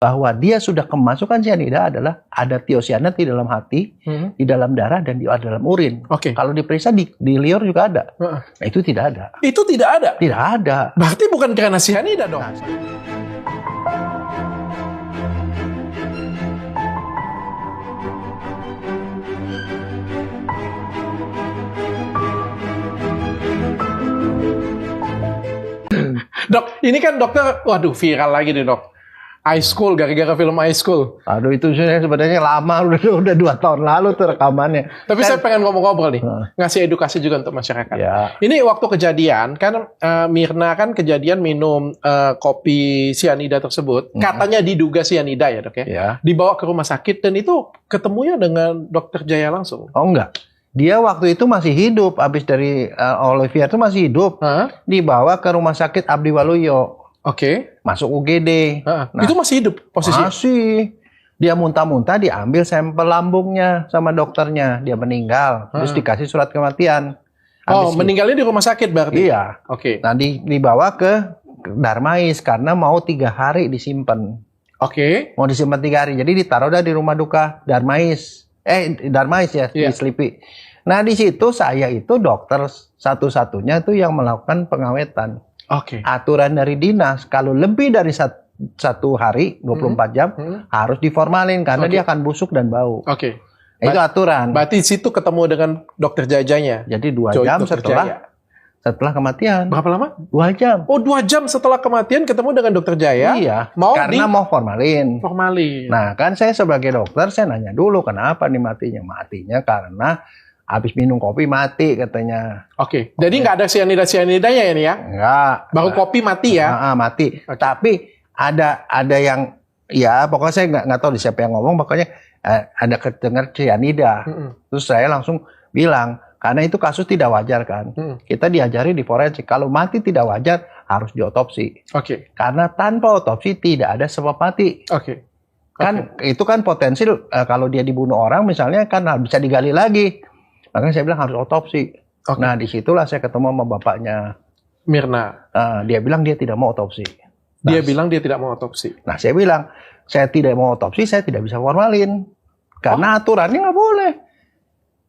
bahwa dia sudah kemasukan cyanida adalah ada tiosianat di dalam hati, di dalam darah, dan di dalam urin. Oke. Kalau diperiksa di liur juga ada. Nah, itu tidak ada. Itu tidak ada? Tidak ada. Berarti bukan karena cyanida dong? Dok, ini kan dokter, waduh viral lagi nih dok. High School, gara-gara film High School. Aduh, itu sebenarnya lama, udah 2 tahun lalu tuh rekamannya. Tapi saya pengen ngobrol-ngobrol nih, ngasih edukasi juga untuk masyarakat. Ya. Ini waktu kejadian, kan Mirna kan kejadian minum kopi cyanida tersebut, katanya diduga cyanida ya dok ya? Ya. Dibawa ke rumah sakit, dan itu ketemunya dengan dokter Jaya langsung. Oh enggak. Dia waktu itu masih hidup, habis dari Olivia itu masih hidup. Dibawa ke rumah sakit Abdi Waluyo. Oke. Masuk UGD. Nah, itu masih hidup posisinya? Masih. Dia muntah-muntah, diambil sampel lambungnya sama dokternya. Dia meninggal. Terus dikasih surat kematian. Oh, meninggalnya di rumah sakit berarti? Iya. Oke. Nah, dibawa ke Darmais karena mau 3 hari disimpan. Oke. Mau disimpan 3 hari. Jadi ditaruh dah di rumah duka Darmais. Darmais ya, di Slipi. Nah, di situ saya itu dokter satu-satunya tuh yang melakukan pengawetan. Oke. Aturan dari dinas, kalau lebih dari satu hari, 24 jam, harus diformalin karena dia akan busuk dan bau. Oke. Itu aturan. Berarti di situ ketemu dengan dokter Jajanya? Jadi 2 jam setelah kematian. Berapa lama? 2 jam. Oh, 2 jam setelah kematian ketemu dengan dokter Jaya? Iya, karena mau formalin. Formalin. Nah, kan saya sebagai dokter, saya nanya dulu, kenapa nih matinya? Matinya karena habis minum kopi mati katanya. Oke. Jadi nggak ada cyanida-cyanidanya ini ya? Enggak. Baru kopi mati ya? Mati. Okay. Tapi ada yang, ya pokoknya saya nggak tahu siapa yang ngomong, pokoknya ada kedengar cyanida. Terus saya langsung bilang, karena itu kasus tidak wajar kan. Kita diajari di forensik, kalau mati tidak wajar harus diotopsi. Oke. Karena tanpa otopsi tidak ada sebab mati. Oke. Kan itu kan potensial kalau dia dibunuh orang misalnya kan bisa digali lagi. Makanya saya bilang harus otopsi. Nah, disitulah saya ketemu sama bapaknya Mirna. Dia bilang dia tidak mau otopsi. Dia bilang dia tidak mau otopsi. Nah, saya bilang saya tidak mau otopsi, saya tidak bisa formalin. Karena aturannya nggak boleh.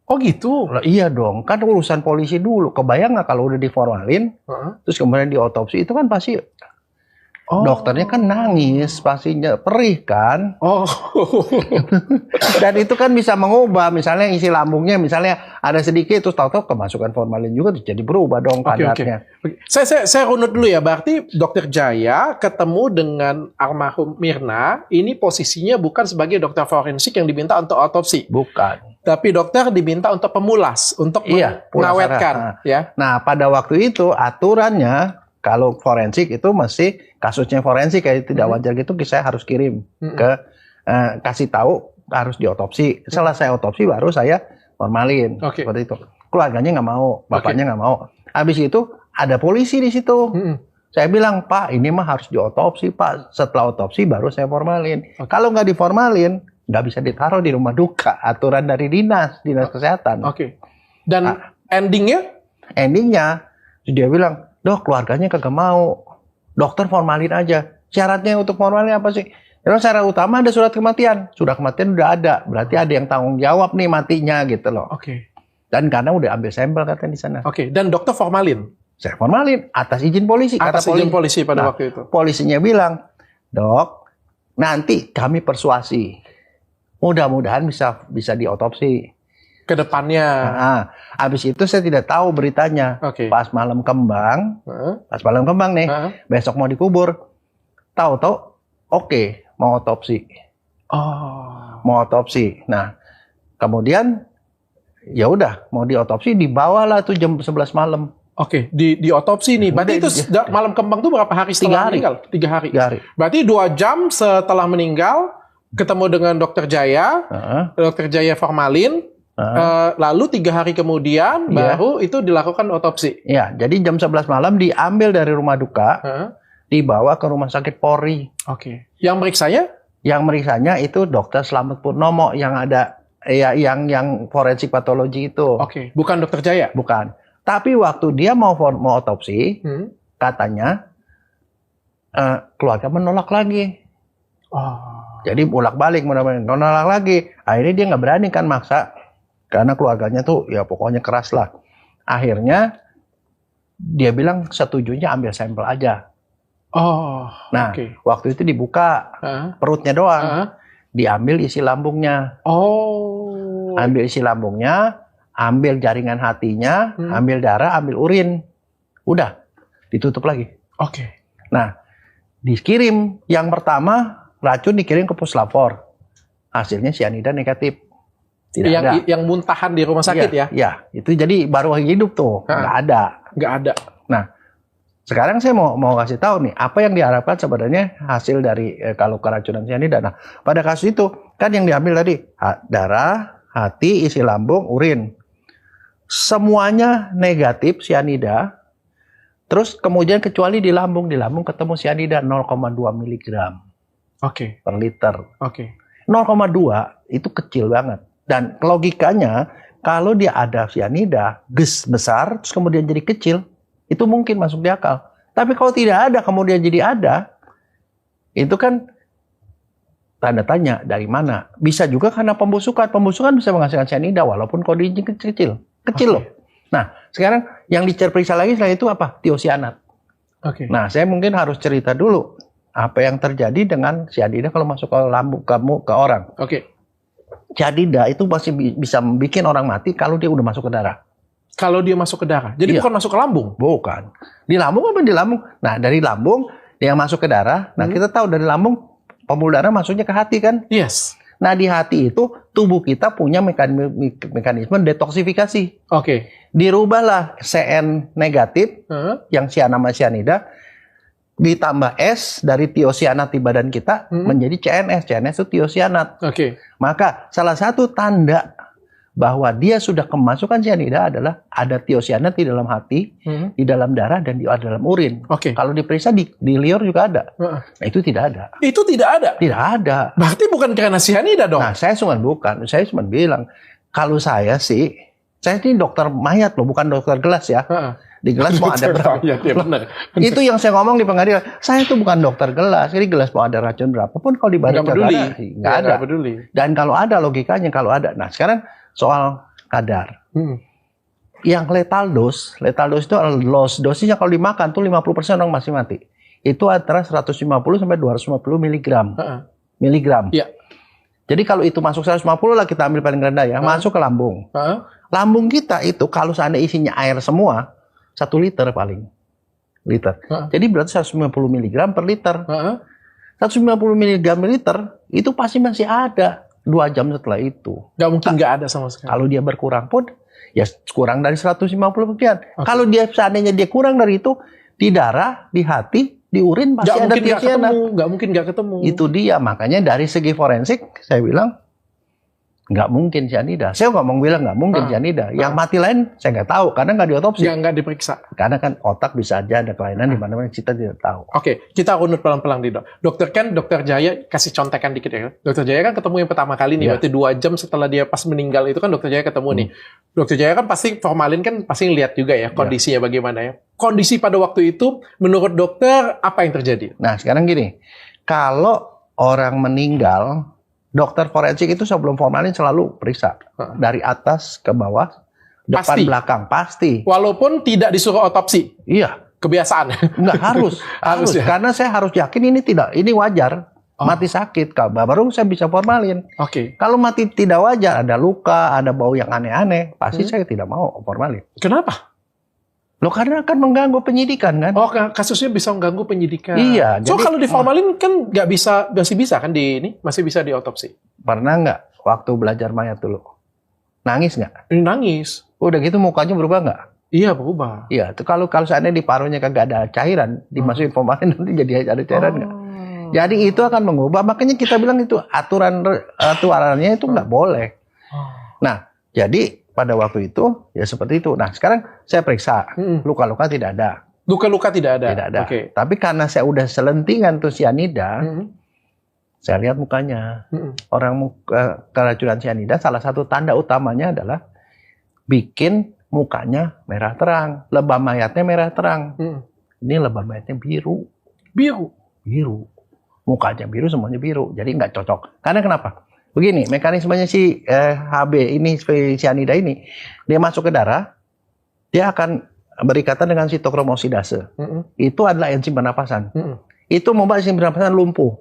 Oh gitu? Nah, iya dong, kan urusan polisi dulu. Kebayang nggak kalau udah diformalin, terus kemudian diotopsi, itu kan pasti dokternya kan nangis, pastinya perih kan. Dan itu kan bisa mengubah, misalnya isi lambungnya, misalnya ada sedikit, terus tahu-tahu kemasukan formalin juga, jadi berubah dong kadarnya. Saya runut dulu ya, berarti dokter Jaya ketemu dengan almarhum Mirna, ini posisinya bukan sebagai dokter forensik yang diminta untuk otopsi. Bukan. Tapi dokter diminta untuk pemulas, untuk mengawetkan. Ya. Nah, pada waktu itu aturannya, kalau forensik itu mesti kasusnya forensik kayak tidak wajar gitu, saya harus kirim ke kasih tahu harus diotopsi. Setelah saya otopsi baru saya formalin seperti itu. Keluarganya nggak mau, bapaknya nggak mau. Habis itu ada polisi di situ. Saya bilang, Pak, ini mah harus diotopsi, Pak. Setelah otopsi baru saya formalin. Kalau nggak diformalin, nggak bisa ditaruh di rumah duka. Aturan dari dinas kesehatan. Dan endingnya? Endingnya dia bilang, Dok, keluarganya kagak mau. Dokter formalin aja. Syaratnya untuk formalin apa sih? Terus syarat utama ada surat kematian. Surat kematian udah ada. Berarti ada yang tanggung jawab nih matinya gitu loh. Dan karena udah ambil sampel katanya di sana. Dan dokter formalin? Saya formalin atas izin polisi. Atas izin polisi pada waktu itu? Polisinya bilang, Dok, nanti kami persuasi. Mudah-mudahan bisa diotopsi. Kedepannya. Habis itu saya tidak tahu beritanya. Pas malam kembang nih, besok mau dikubur. Tahu-tahu, mau otopsi. Mau otopsi. Nah, kemudian ya udah mau diotopsi, dibawalah tuh jam 11 malam. Diotopsi nih. Berarti itu malam kembang tuh berapa hari setelah meninggal? 3 hari. 3 hari. Berarti 2 jam setelah meninggal ketemu dengan dokter Jaya. Dokter Jaya formalin. Lalu 3 hari kemudian baru itu dilakukan otopsi. Iya, jadi jam 11 malam diambil dari rumah duka, dibawa ke rumah sakit Polri. Yang meriksanya? Yang meriksanya itu Dokter Slamet Purnomo yang ada yang forensik patologi itu. Bukan dokter Jaya? Bukan. Tapi waktu dia mau otopsi, katanya keluarga menolak lagi. Jadi bolak-balik menolak lagi. Akhirnya dia nggak berani kan maksa. Karena keluarganya tuh ya pokoknya keras lah. Akhirnya dia bilang setujunya ambil sampel aja. Nah, waktu itu dibuka perutnya doang. Diambil isi lambungnya. Ambil isi lambungnya, ambil jaringan hatinya, ambil darah, ambil urin. Udah, ditutup lagi. Nah, dikirim yang pertama racun dikirim ke puslapor. Hasilnya cyanida negatif. Tidak ada. Yang muntahan di rumah sakit ya? Iya, itu jadi baru hidup tuh. Nggak ada. Nah, sekarang saya mau kasih tahu nih, apa yang diharapkan sebenarnya hasil dari kalau keracunan cyanida. Nah, pada kasus itu, kan yang diambil tadi, darah, hati, isi lambung, urin. Semuanya negatif cyanida. Terus kemudian kecuali di lambung ketemu cyanida 0,2 mg. Per liter. 0,2 itu kecil banget. Dan logikanya kalau dia ada cyanida besar terus kemudian jadi kecil, itu mungkin masuk di akal. Tapi kalau tidak ada kemudian jadi ada, itu kan tanda tanya dari mana. Bisa juga karena pembusukan. Pembusukan bisa menghasilkan cyanida walaupun kondisinya kecil loh. Nah, sekarang yang diperiksa lagi setelah itu apa? Tiosianat. Nah, saya mungkin harus cerita dulu apa yang terjadi dengan cyanida kalau masuk ke lambung kamu ke orang. Cyanida itu masih bisa bikin orang mati kalau dia udah masuk ke darah. Kalau dia masuk ke darah, jadi bukan masuk ke lambung? Bukan. Di lambung apa di lambung? Nah, dari lambung dia masuk ke darah. Nah, kita tahu dari lambung pembuluh darah masuknya ke hati kan? Yes. Nah, di hati itu tubuh kita punya mekanisme detoksifikasi. Dirubahlah CN negatif yang cyanida ditambah S dari tiosianat di badan kita menjadi CNS. CNS itu tiosianat. Maka salah satu tanda bahwa dia sudah kemasukan cyanida adalah ada tiosianat di dalam hati, di dalam darah, dan di dalam urin. Kalau diperiksa di liur juga ada. Nah, itu tidak ada. Itu tidak ada? Tidak ada. Berarti bukan karena cyanida dong? Nah, saya cuma bilang, kalau saya sih, saya ini dokter mayat loh, bukan dokter gelas ya. Di gelas mau ada berapa? Benar. Itu yang saya ngomong di pengadilan. Saya itu bukan dokter gelas. Jadi gelas mau ada racun berapapun kalau di badan nggak ada. Dan kalau ada logikanya kalau ada. Nah, sekarang soal kadar. Yang lethal dose itu loss dosisnya kalau dimakan tuh 50% orang masih mati. Itu antara 150 sampai 250 miligram. Jadi kalau itu masuk 150 lah kita ambil paling rendah ya, masuk ke lambung. Lambung kita itu kalau seandainya isinya air semua 1 liter paling. Jadi berarti 150 mg per liter. 150 mg per liter itu pasti masih ada 2 jam setelah itu. Nggak mungkin nggak ada sama sekali. Kalau dia berkurang pun ya kurang dari 150 sekian. Kalau dia seandainya dia kurang dari itu di darah, di hati, di urin pasti ada tiosianat. Nggak mungkin nggak ketemu. Itu dia, makanya dari segi forensik saya bilang nggak mungkin cyanida. Saya nggak mau bilang nggak mungkin cyanida. Yang mati lain saya nggak tahu karena nggak diotopsi. Nggak diperiksa. Karena kan otak bisa aja ada kelainan di mana-mana kita tidak tahu. Kita runut pelan-pelan nih, Dok. Dokter Jaya kasih contekan dikit ya. Dokter Jaya kan ketemu yang pertama kali nih, berarti 2 jam setelah dia pas meninggal itu kan Dokter Jaya ketemu nih. Dokter Jaya kan pasti formalin kan pasti ngeliat juga ya kondisinya bagaimana ya. Kondisi pada waktu itu menurut dokter apa yang terjadi? Nah, sekarang gini. Kalau orang meninggal, dokter forensik itu sebelum formalin selalu periksa dari atas ke bawah, depan belakang pasti. Walaupun tidak disuruh otopsi. Iya, kebiasaan. Enggak harus ya? Karena saya harus yakin ini wajar. Mati sakit, baru saya bisa formalin. Kalau mati tidak wajar, ada luka, ada bau yang aneh-aneh, pasti saya tidak mau formalin. Kenapa? Loh, karena akan mengganggu penyidikan kan? Kasusnya bisa mengganggu penyidikan. Iya. So kalau diformalin kan nggak bisa, masih bisa kan masih bisa diotopsi. Pernah nggak waktu belajar mayat dulu? Nangis nggak? Nangis. Udah gitu mukanya berubah nggak? Iya, berubah. Iya, itu kalau seandainya di parunya kagak ada cairan, dimasukin formalin nanti jadi ada cairan nggak? Jadi itu akan mengubah. Makanya kita bilang itu aturannya itu nggak boleh. Nah, jadi pada waktu itu ya seperti itu. Nah, sekarang saya periksa, luka-luka tidak ada. Luka-luka tidak ada. Tidak ada. Tapi karena saya udah selentingan tuh cyanida, saya lihat mukanya. Orang keracunan cyanida salah satu tanda utamanya adalah bikin mukanya merah terang, lebam mayatnya merah terang. Ini lebam mayatnya biru. mukanya biru, semuanya biru. Jadi nggak cocok. Karena kenapa? Begini, mekanismenya si HB ini, cyanida ini, dia masuk ke darah, dia akan berikatan dengan sitokrom oksidase. Itu adalah enzim pernapasan. Itu membuat enzim pernapasan lumpuh.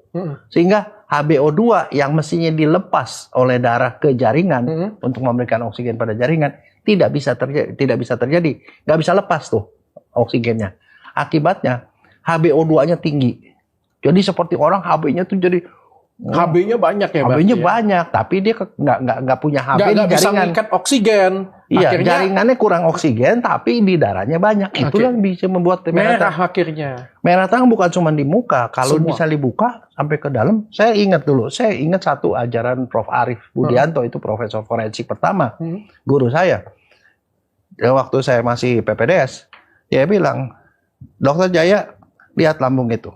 Sehingga HbO2 yang mestinya dilepas oleh darah ke jaringan untuk memberikan oksigen pada jaringan tidak bisa terjadi, nggak bisa lepas tuh oksigennya. Akibatnya HbO2-nya tinggi. Jadi seperti orang HB-nya tuh jadi HB-nya banyak ya, HB-nya banyak, tapi dia nggak punya HB di nggak bisa jaringan. mengikat oksigen. Iya, Akhirnya jaringannya kurang oksigen, tapi di darahnya banyak. Itulah yang bisa membuat merah akhirnya. Merah terang bukan cuma di muka, kalau Semua. bisa dibuka sampai ke dalam. Saya ingat satu ajaran Prof. Arief Budianto, itu profesor forensik pertama, guru saya. Waktu saya masih PPDS, dia bilang, Dokter Jaya, lihat lambung itu.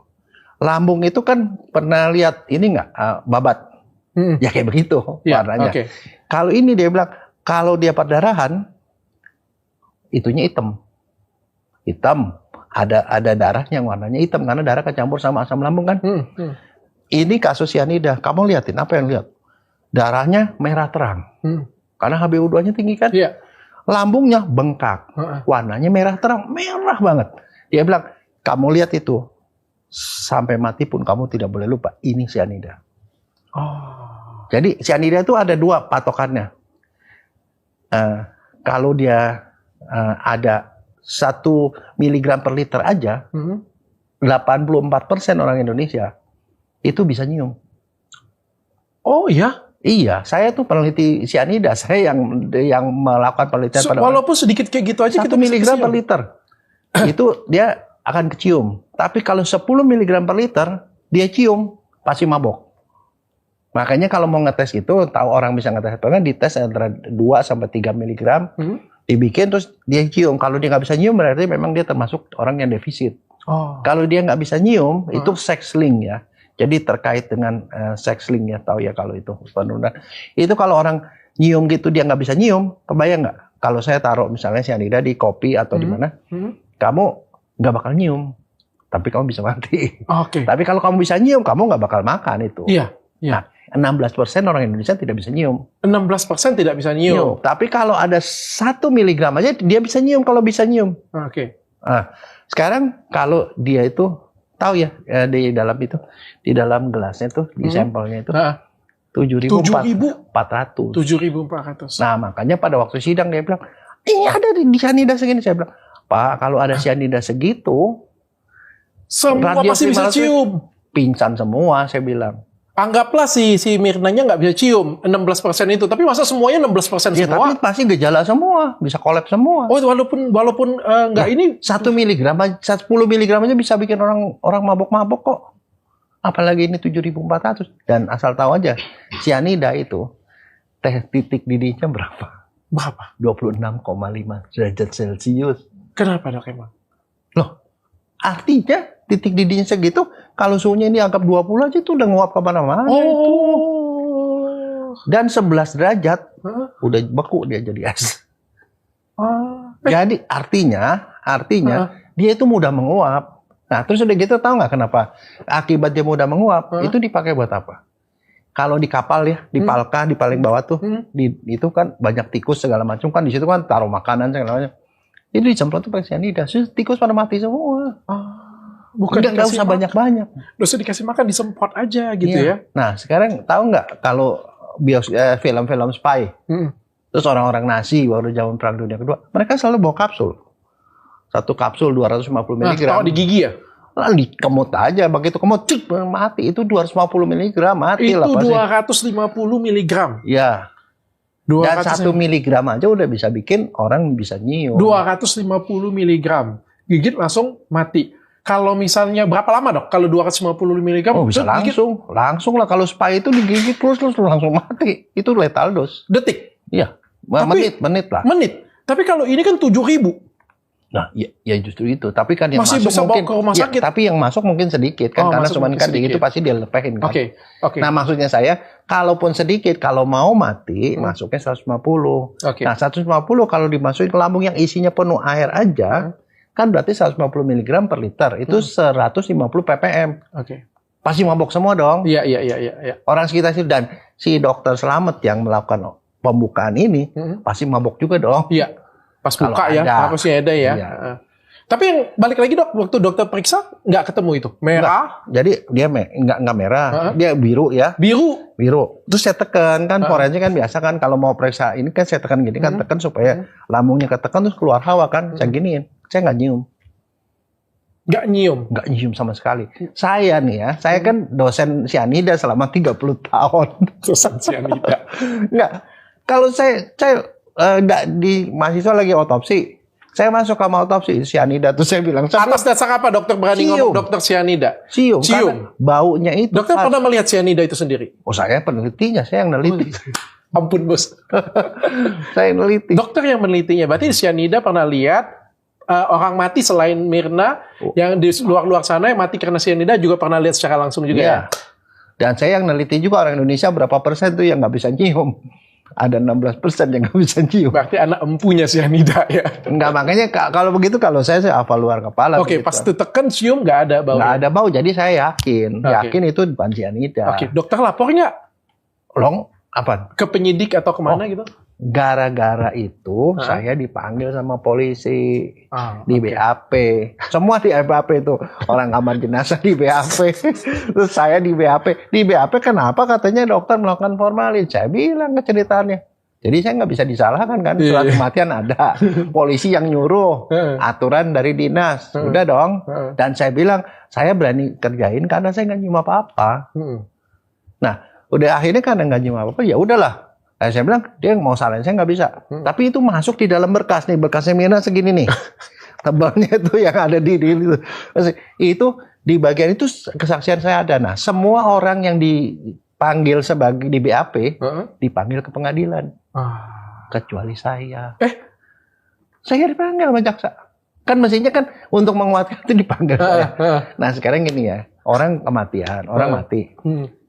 Lambung itu kan pernah lihat ini nggak, babat? Ya kayak begitu warnanya. Kalau ini dia bilang, kalau dia perdarahan, itunya hitam. Ada darahnya yang warnanya hitam karena darah kecampur sama asam lambung kan. Ini kasus cyanida. Kamu liatin apa yang lihat? Darahnya merah terang. Karena HbO2-nya tinggi kan. Iya. Lambungnya bengkak. Warnanya merah terang, merah banget. Dia bilang, kamu lihat itu. Sampai mati pun kamu tidak boleh lupa. Ini cyanida. Jadi cyanida itu ada dua patokannya. Kalau dia ada 1 miligram per liter aja, 84% orang Indonesia itu bisa nyium. Oh iya? Iya, saya tuh peneliti cyanida, saya yang melakukan penelitian pada walaupun sedikit kayak gitu aja 1 kita miligram per liter. Itu dia akan kecium. Tapi kalau 10 miligram per liter dia cium, pasti mabok. Makanya kalau mau ngetes itu, tahu orang bisa ngetes apa kan, dites antara 2 sampai 3 miligram, dibikin terus dia cium. Kalau dia nggak bisa nyium berarti memang dia termasuk orang yang defisit. Kalau dia nggak bisa nyium, itu sex link ya. Jadi terkait dengan sex link ya, tahu ya kalau itu penurunan. Itu kalau orang nyium gitu dia nggak bisa nyium, kebayang nggak? Kalau saya taruh misalnya cyanida di kopi atau di mana, kamu nggak bakal nyium, tapi kamu bisa mati. Tapi kalau kamu bisa nyium, kamu nggak bakal makan itu. Iya. Nah, 16% orang Indonesia tidak bisa nyium. 16% tidak bisa nyium. Tapi kalau ada 1 miligram aja dia bisa nyium kalau bisa nyium. Nah, sekarang kalau dia itu tahu ya, di dalam gelasnya tuh, di sampelnya itu 7.400. 7.400. Nah, makanya pada waktu sidang dia bilang, ini ada di cyanida segini. Saya bilang, Pak, kalau ada cyanida segitu, semua pasti bisa cium. Pingsan semua, saya bilang. Anggaplah si Mirnanya nggak bisa cium 16% itu, tapi masa semuanya 16% Ya, semua? tapi pasti gejala semua, bisa kolaps semua. Oh, walaupun nggak ini 1 miligram, 10 miligram aja bisa bikin orang mabok-mabok kok. Apalagi ini 7.400. Dan asal tahu aja, cyanida itu titik didihnya berapa? 26,5 derajat Celcius. Kenapa dok emang? Loh, artinya titik didihnya segitu, kalau suhunya ini anggap 20 aja itu udah nguap kemana-mana itu. Dan 11 derajat, udah beku dia jadi es. Jadi artinya dia itu mudah menguap. Nah, terus udah gitu tahu nggak kenapa akibat dia mudah menguap? Itu dipakai buat apa? Kalau di kapal ya, di Palka, di paling bawah tuh, itu kan banyak tikus segala macam kan, di situ kan taruh makanan segala macam. Itu disemprot tuh pakai cyanida, tikus pada mati semua. Bukan nggak usah banyak-banyak. Nggak usah dikasih makan, disemprot aja gitu ya. Nah, sekarang tahu nggak kalau film-film spy, terus orang-orang Nazi waktu zaman Perang Dunia Kedua, mereka selalu bawa kapsul. 1 kapsul 250 mg. Tahu di gigi ya? Lalu dikemut aja, begitu kemut, cik, mati. Itu 250 mg, mati itu lah Itu pasti. 250 mg. Ya. Dan 1 miligram aja udah bisa bikin orang bisa nyium. 250 mg. Gigit langsung mati. Kalau misalnya berapa lama dok? Kalau 250 mg? Oh bisa langsung lah. Kalau spy itu digigit terus langsung mati. Itu lethal dose. Detik? Iya. Menit lah. Menit. Tapi kalau ini kan 7.000. Nah, ya justru itu. Tapi kan yang masih masuk bisa mungkin bawa ke rumah sakit. Ya, tapi yang masuk mungkin sedikit kan, karena cuma kan itu pasti dia lepehin kan. Oke. Nah, maksudnya saya, kalaupun sedikit, kalau mau mati, masuknya 150. Nah, 150 kalau dimasukin ke lambung yang isinya penuh air aja, kan berarti 150 mg per liter. Itu 150 ppm. pasti mabok semua dong. Iya. Orang sekitar situ dan si dokter selamat yang melakukan pembukaan ini pasti mabok juga dong. Iya. Pas Kalau buka ya, ada. harusnya ada ya. Iya. Tapi yang balik lagi dok, waktu dokter periksa nggak ketemu itu merah, Jadi dia nggak merah, dia biru ya. biru. Terus saya tekan kan forensik kan biasa kan kalau mau periksa ini kan saya tekan gini kan tekan supaya lambungnya ketekan terus keluar hawa kan. Saya giniin, saya nggak nyium. Nggak nyium sama sekali. Saya nih ya, saya kan dosen sianida selama 30 tahun. Dosen sianida. Nggak, kalau saya nggak di mahasiswa lagi otopsi, saya masuk kamar otopsi sianida tuh saya bilang. Atas dasar apa dokter berani ngomong dokter sianida? Cium. Karena baunya itu. Dokter pernah melihat sianida itu sendiri? Oh saya penelitinya, saya yang neliti. Ampun bos. Saya yang neliti. Dokter yang menelitinya, berarti sianida pernah lihat orang mati selain Mirna yang di luar sana yang mati karena sianida juga pernah lihat secara langsung juga ya. Dan saya yang neliti juga orang Indonesia berapa persen tuh yang nggak bisa nyium. Ada 16% yang nggak bisa nyium. Berarti anak empunya sianida ya. Enggak, makanya kalau begitu kalau saya hafal luar kepala. Oke, pas ditekan cium nggak ada bau. Nggak ada bau, jadi saya yakin itu bukan sianida. Oke, dokter lapor nggak? Apa? Ke penyidik atau kemana gitu? Gara-gara itu saya dipanggil sama polisi di BAP. Semua di BAP itu orang kamar jenazah di BAP. Terus saya di BAP. Di BAP kenapa katanya dokter melakukan formalin? Saya bilang ke ceritanya. Jadi saya nggak bisa disalahkan kan, surat kematian ada, polisi yang nyuruh, aturan dari dinas, udah dong. Dan saya bilang saya berani kerjain karena saya nggak nyium apa-apa. Nah, udah akhirnya karena nggak nyium apa-apa, ya udahlah. Nah, saya bilang dia mau salahin saya nggak bisa. Tapi itu masuk di dalam berkas nih, berkasnya Mirna segini nih, tebalnya itu yang ada di itu di bagian itu kesaksian saya ada. Nah, semua orang yang dipanggil sebagai di BAP dipanggil ke pengadilan, kecuali saya. Saya dipanggil sama jaksa. Kan mestinya kan untuk menguatkan itu dipanggil saya. Nah sekarang gini ya, orang kematian, orang mati.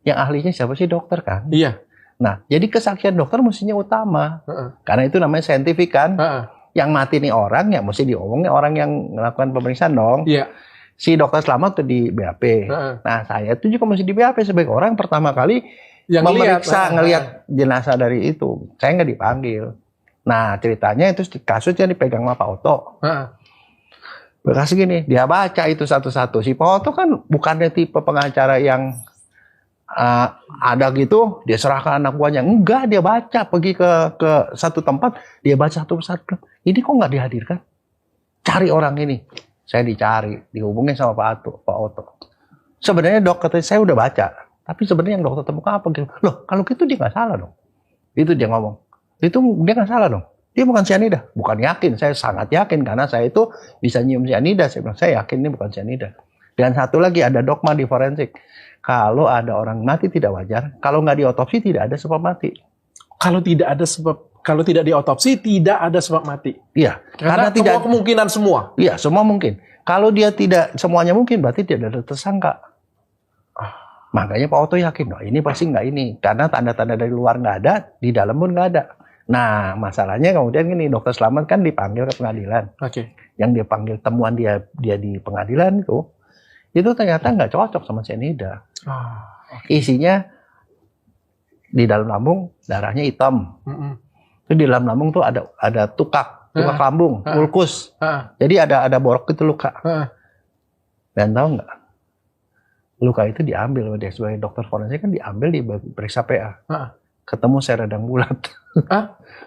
Yang ahlinya siapa sih? Dokter kan? Iya. Nah, jadi kesaksian dokter mestinya utama. Karena itu namanya saintifik kan. Yang mati nih orang, ya mesti diomongin orang yang melakukan pemeriksaan dong. Iya. Si dokter selamat tuh di BAP. Nah, saya tuh juga mesti di BAP sebagai orang pertama kali yang memeriksa, ngelihat jenazah dari itu. Saya nggak dipanggil. Nah, ceritanya itu kasusnya dipegang sama Pak Oto. Berkas gini, dia baca itu satu-satu. Si Pak Oto kan bukannya tipe pengacara yang ada gitu, dia serahkan anak buahnya. Enggak, dia baca, pergi ke satu tempat, dia baca satu persatu. Ini kok nggak dihadirkan? Cari orang ini. Saya dicari, dihubungin sama Pak Oto. Sebenarnya dokter saya udah baca, tapi sebenarnya yang dokter temukan apa gitu? Loh, kalau gitu dia nggak salah dong. Itu dia ngomong. Itu dia nggak salah dong. Dia bukan sianida. Bukan yakin, saya sangat yakin karena saya itu bisa nyium sianida. Saya bilang, saya yakin ini bukan sianida. Dan satu lagi ada dogma di forensik. Kalau ada orang mati tidak wajar, kalau nggak diotopsi tidak ada sebab mati. Kalau tidak diotopsi tidak ada sebab mati. Iya, karena tidak kemungkinan semua. Iya, semua mungkin. Kalau dia tidak semuanya mungkin, berarti tidak ada tersangka. Makanya Pak Oto yakin, ini pasti nggak ini, karena tanda-tanda dari luar nggak ada, di dalam pun nggak ada. Nah, masalahnya kemudian gini, dokter selamat kan dipanggil ke pengadilan. Yang dia panggil temuan dia di pengadilan itu ternyata nggak cocok sama sianida. Isinya di dalam lambung darahnya hitam. Itu di dalam lambung tuh ada tukak lambung, ulkus. Jadi ada borok itu luka. Dan tahu nggak? Luka itu diambil dia sebagai dokter forensik kan diambil diperiksa PA. Ketemu sel radang bulat.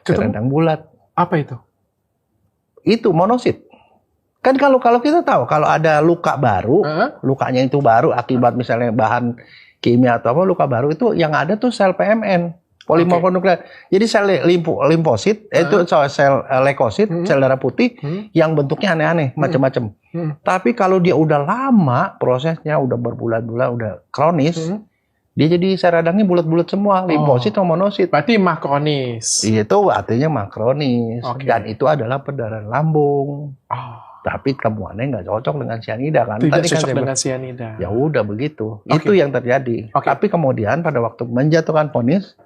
Sel radang bulat. Apa itu? Itu monosit. Kan kalau kita tahu kalau ada luka baru, lukanya itu baru akibat misalnya bahan kimia atau apa, luka baru itu yang ada tuh sel PMN, polimorfonuklear. Jadi sel limfosit, itu sel leukosit, sel darah putih yang bentuknya aneh-aneh, macam-macam. Tapi kalau dia udah lama prosesnya, udah berbulan-bulan, udah kronis, dia jadi sel radangnya bulat-bulat semua, limfosit atau monosit. Berarti makronis. Itu artinya makronis. Dan itu adalah perdarahan lambung. Tapi temuannya nggak cocok dengan sianida kan? Tidak cocok dengan sianida. Ya udah begitu. Itu yang terjadi. Tapi kemudian pada waktu menjatuhkan vonis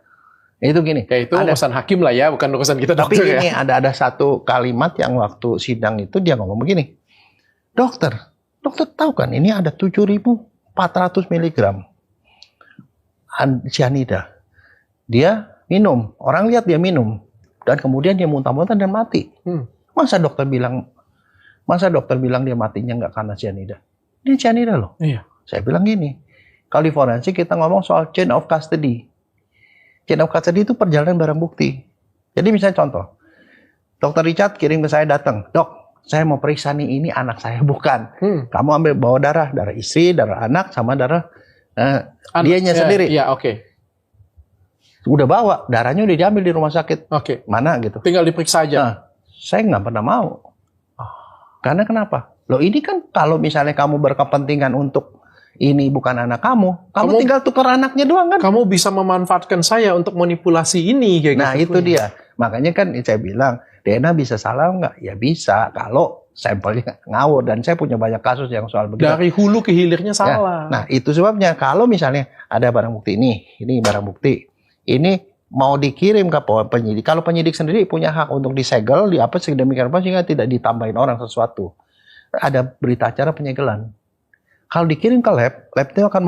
itu gini. Ya itu urusan hakim lah ya, bukan urusan kita dokter. Tapi ini ya. ada satu kalimat yang waktu sidang itu dia ngomong begini. Dokter tahu kan ini ada 7.000 400 miligram cyanida. Dia minum, orang lihat dia minum, dan kemudian dia muntah-muntah dan mati. Masa dokter bilang dia matinya nggak karena cyanida? Ini cyanida loh. Iya. Saya bilang gini, kalau di forensik kita ngomong soal chain of custody. Chain of custody itu perjalanan barang bukti. Jadi misalnya contoh, Dokter Richard kirim ke saya datang, dok, saya mau periksa nih, ini anak saya bukan. Kamu ambil bawa darah istri, darah anak, sama darah dianya sendiri. Iya, oke. Udah bawa, darahnya udah diambil di rumah sakit. Oke. Mana gitu. Tinggal diperiksa aja. Nah, saya nggak pernah mau. Karena kenapa? Loh ini kan kalau misalnya kamu berkepentingan untuk ini bukan anak kamu tinggal tukar anaknya doang kan? Kamu bisa memanfaatkan saya untuk manipulasi ini. Kayak nah gitu. Itu dia. Makanya kan saya bilang, DNA bisa salah nggak? Ya bisa, kalau sampelnya ngawur. Dan saya punya banyak kasus yang soal begitu. Dari hulu ke hilirnya salah. Ya, nah itu sebabnya kalau misalnya ada barang bukti ini barang bukti. Ini mau dikirim ke penyidik. Kalau penyidik sendiri punya hak untuk disegel, sedemikian rupa sehingga tidak ditambahin orang sesuatu. Ada berita acara penyegelan. Kalau dikirim ke lab itu akan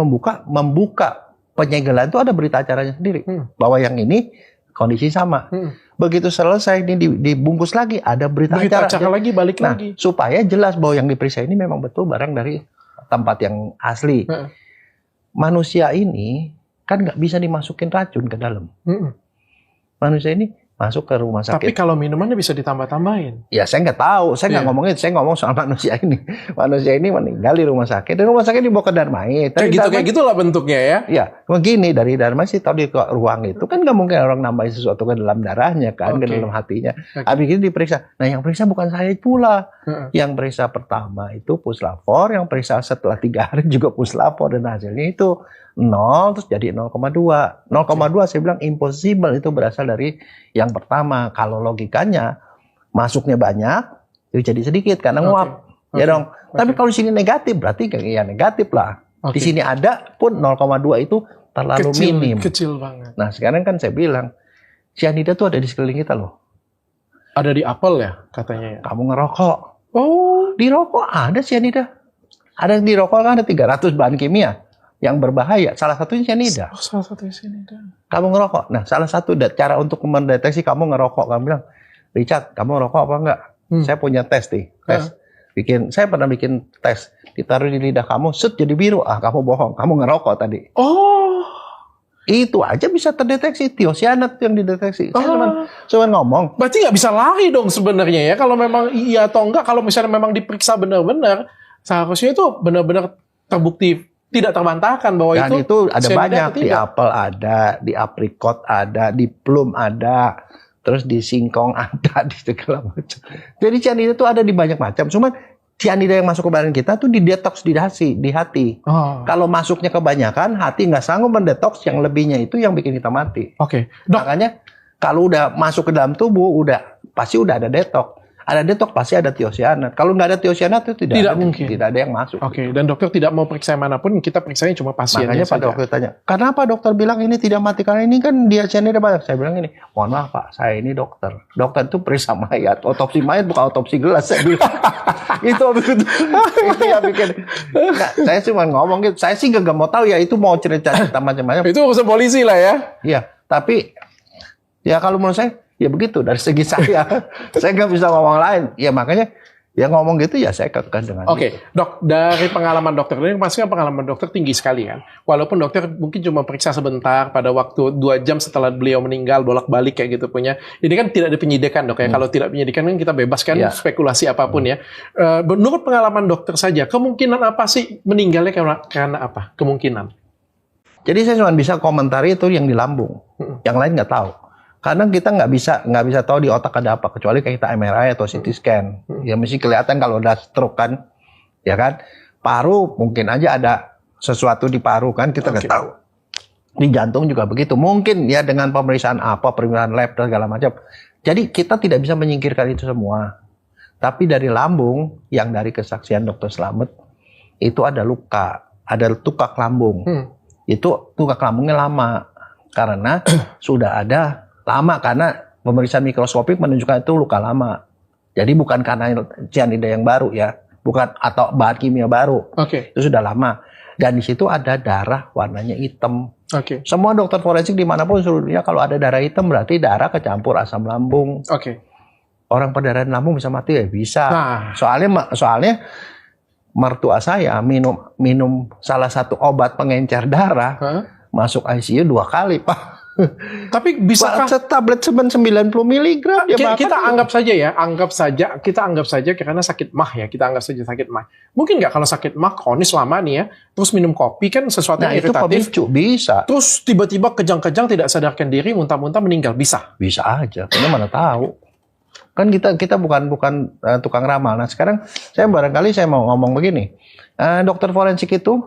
membuka penyegelan itu ada berita acaranya sendiri. Bahwa yang ini kondisi sama. Begitu selesai ini dibungkus lagi, ada berita acara lagi, balik lagi. Supaya jelas bahwa yang diperiksa ini memang betul barang dari tempat yang asli. Manusia ini kan nggak bisa dimasukin racun ke dalam. Manusia ini masuk ke rumah sakit. Tapi kalau minumannya bisa ditambah-tambahin. Ya saya nggak tahu, saya nggak ngomongin, saya ngomong soal manusia ini. Manusia ini meninggal di rumah sakit, dan rumah sakit dibawa ke Darmais. Kayak gitulah bentuknya ya. Ya, begini dari Darmais sih tahu di ruang itu kan nggak mungkin orang nambahin sesuatu ke dalam darahnya kan, ke dalam hatinya. Habis itu diperiksa. Nah yang periksa bukan saya pula. Yang periksa pertama itu puslapor, yang periksa setelah 3 hari juga puslapor, dan hasilnya itu 0 terus jadi 0,2. 0,2 saya bilang impossible, itu berasal dari yang pertama. Kalau logikanya masuknya banyak, itu jadi sedikit karena nguap. Ya dong. Tapi kalau di sini negatif berarti ya negatif lah. Di sini ada pun 0,2 itu terlalu minim. Kecil banget. Nah, sekarang kan saya bilang cyanida tuh ada di sekeliling kita loh. Ada di apel ya katanya ya. Kamu ngerokok. Oh, di rokok ada cyanida. Ada di rokok kan ada 300 bahan kimia yang berbahaya. Salah satunya cyanida. Salah satunya cyanida. Kamu ngerokok. Nah, salah satu cara untuk mendeteksi kamu ngerokok, kamu bilang, Richard, kamu ngerokok apa enggak? Saya punya tes nih. Saya pernah bikin tes. Ditaruh di lidah kamu, set jadi biru. Kamu bohong. Kamu ngerokok tadi. Oh. Itu aja bisa terdeteksi. Thiocyanate yang dideteksi. Saya cuma ngomong. Berarti nggak bisa lari dong sebenarnya ya. Kalau memang iya atau enggak. Kalau misalnya memang diperiksa benar-benar, seharusnya itu benar-benar terbukti, tidak terbantahkan bahwa dan itu ada banyak. Di apel ada, di aprikot ada, di plum ada, terus di singkong ada, di segala macam. Jadi cyanida itu ada di banyak macam. Cuman cyanida yang masuk ke badan kita tuh didetoks di hati. Kalau masuknya kebanyakan, hati nggak sanggup mendetoks, yang lebihnya itu yang bikin kita mati. Makanya kalau udah masuk ke dalam tubuh, pasti udah ada detoks. Ada detoks pasti ada thiocyanate. Kalau nggak ada thiocyanate itu tidak mungkin. Tidak ada yang masuk. Dan dokter tidak mau periksa manapun, kita periksanya cuma pasiennya. Makanya Pak dokter tanya, kenapa dokter bilang ini tidak mati? Karena ini kan dia cyanida banyak. Saya bilang ini, mohon maaf Pak, saya ini dokter. Dokter itu periksa mayat. Otopsi mayat bukan otopsi gelas. Saya bilang. itu yang bikin. Nah, saya cuma ngomong gitu. Saya sih nggak mau tahu ya, itu mau cerita macam-macam. Itu urusan polisi lah ya. Iya, tapi ya kalau menurut saya, ya begitu dari segi saya. Saya nggak bisa ngomong lain. Ya makanya ya ngomong gitu ya saya katakan dengan gitu. Dok, dari pengalaman dokter ini pastinya pengalaman dokter tinggi sekali kan. Walaupun dokter mungkin cuma periksa sebentar pada waktu 2 jam setelah beliau meninggal, bolak-balik kayak gitu punya. Ini kan tidak ada penyidikan dok ya. Kalau tidak penyidikan kan kita bebas kan spekulasi apapun ya. Menurut pengalaman dokter saja, kemungkinan apa sih meninggalnya karena apa? Kemungkinan. Jadi saya cuma bisa komentari itu yang di lambung. Yang lain nggak tahu. Karena kita nggak bisa tahu di otak ada apa, kecuali kayak kita MRI atau CT scan. Ya mesti kelihatan kalau udah stroke kan, ya kan. Paru mungkin aja ada sesuatu di paru kan, kita nggak tahu. Di jantung juga begitu. Mungkin ya dengan pemeriksaan lab dan segala macam. Jadi kita tidak bisa menyingkirkan itu semua. Tapi dari lambung, yang dari kesaksian Dr. Slamet, itu ada luka, ada tukak lambung. Itu tukak lambungnya lama karena sudah ada. Lama karena pemeriksaan mikroskopik menunjukkan itu luka lama. Jadi bukan karena cyanida yang baru ya, bukan atau bahan kimia baru. Itu sudah lama. Dan di situ ada darah warnanya hitam. Oke. Semua dokter forensik dimanapun seluruh dunia kalau ada darah hitam berarti darah kecampur asam lambung. Oke. Orang perdarahan lambung bisa mati ya bisa. Nah. Soalnya mertua saya minum salah satu obat pengencer darah, masuk ICU 2 kali, Pak. Tapi bisakah tablet 90 mg dia kita anggap saja karena sakit mah ya, kita anggap saja sakit mah. Mungkin nggak kalau sakit mah kronis lama nih ya, terus minum kopi kan sesuatu yang iritatif. Itu pemicu, bisa. Terus tiba-tiba kejang-kejang tidak sadarkan diri, muntah-muntah meninggal, bisa? Bisa aja, karena mana tahu. Kan kita bukan tukang ramal. Nah sekarang saya mau ngomong begini, dokter forensik itu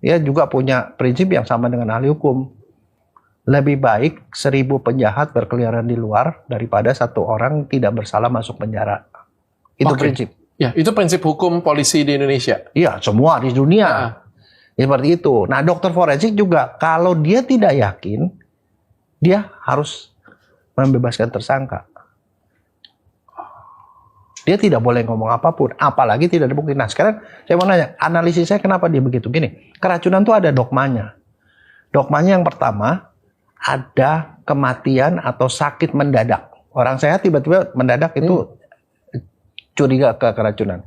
ya juga punya prinsip yang sama dengan ahli hukum. Lebih baik 1000 penjahat berkeliaran di luar daripada 1 orang tidak bersalah masuk penjara. Itu prinsip. Ya, itu prinsip hukum polisi di Indonesia. Iya, semua di dunia. Ya, seperti itu. Nah, dokter forensik juga kalau dia tidak yakin, dia harus membebaskan tersangka. Dia tidak boleh ngomong apapun, apalagi tidak ada bukti. Nah, sekarang saya mau nanya, analisis saya kenapa dia begitu? Gini, keracunan itu ada dogmanya. Dogmanya yang pertama, ada kematian atau sakit mendadak. Orang sehat tiba-tiba mendadak itu curiga ke keracunan.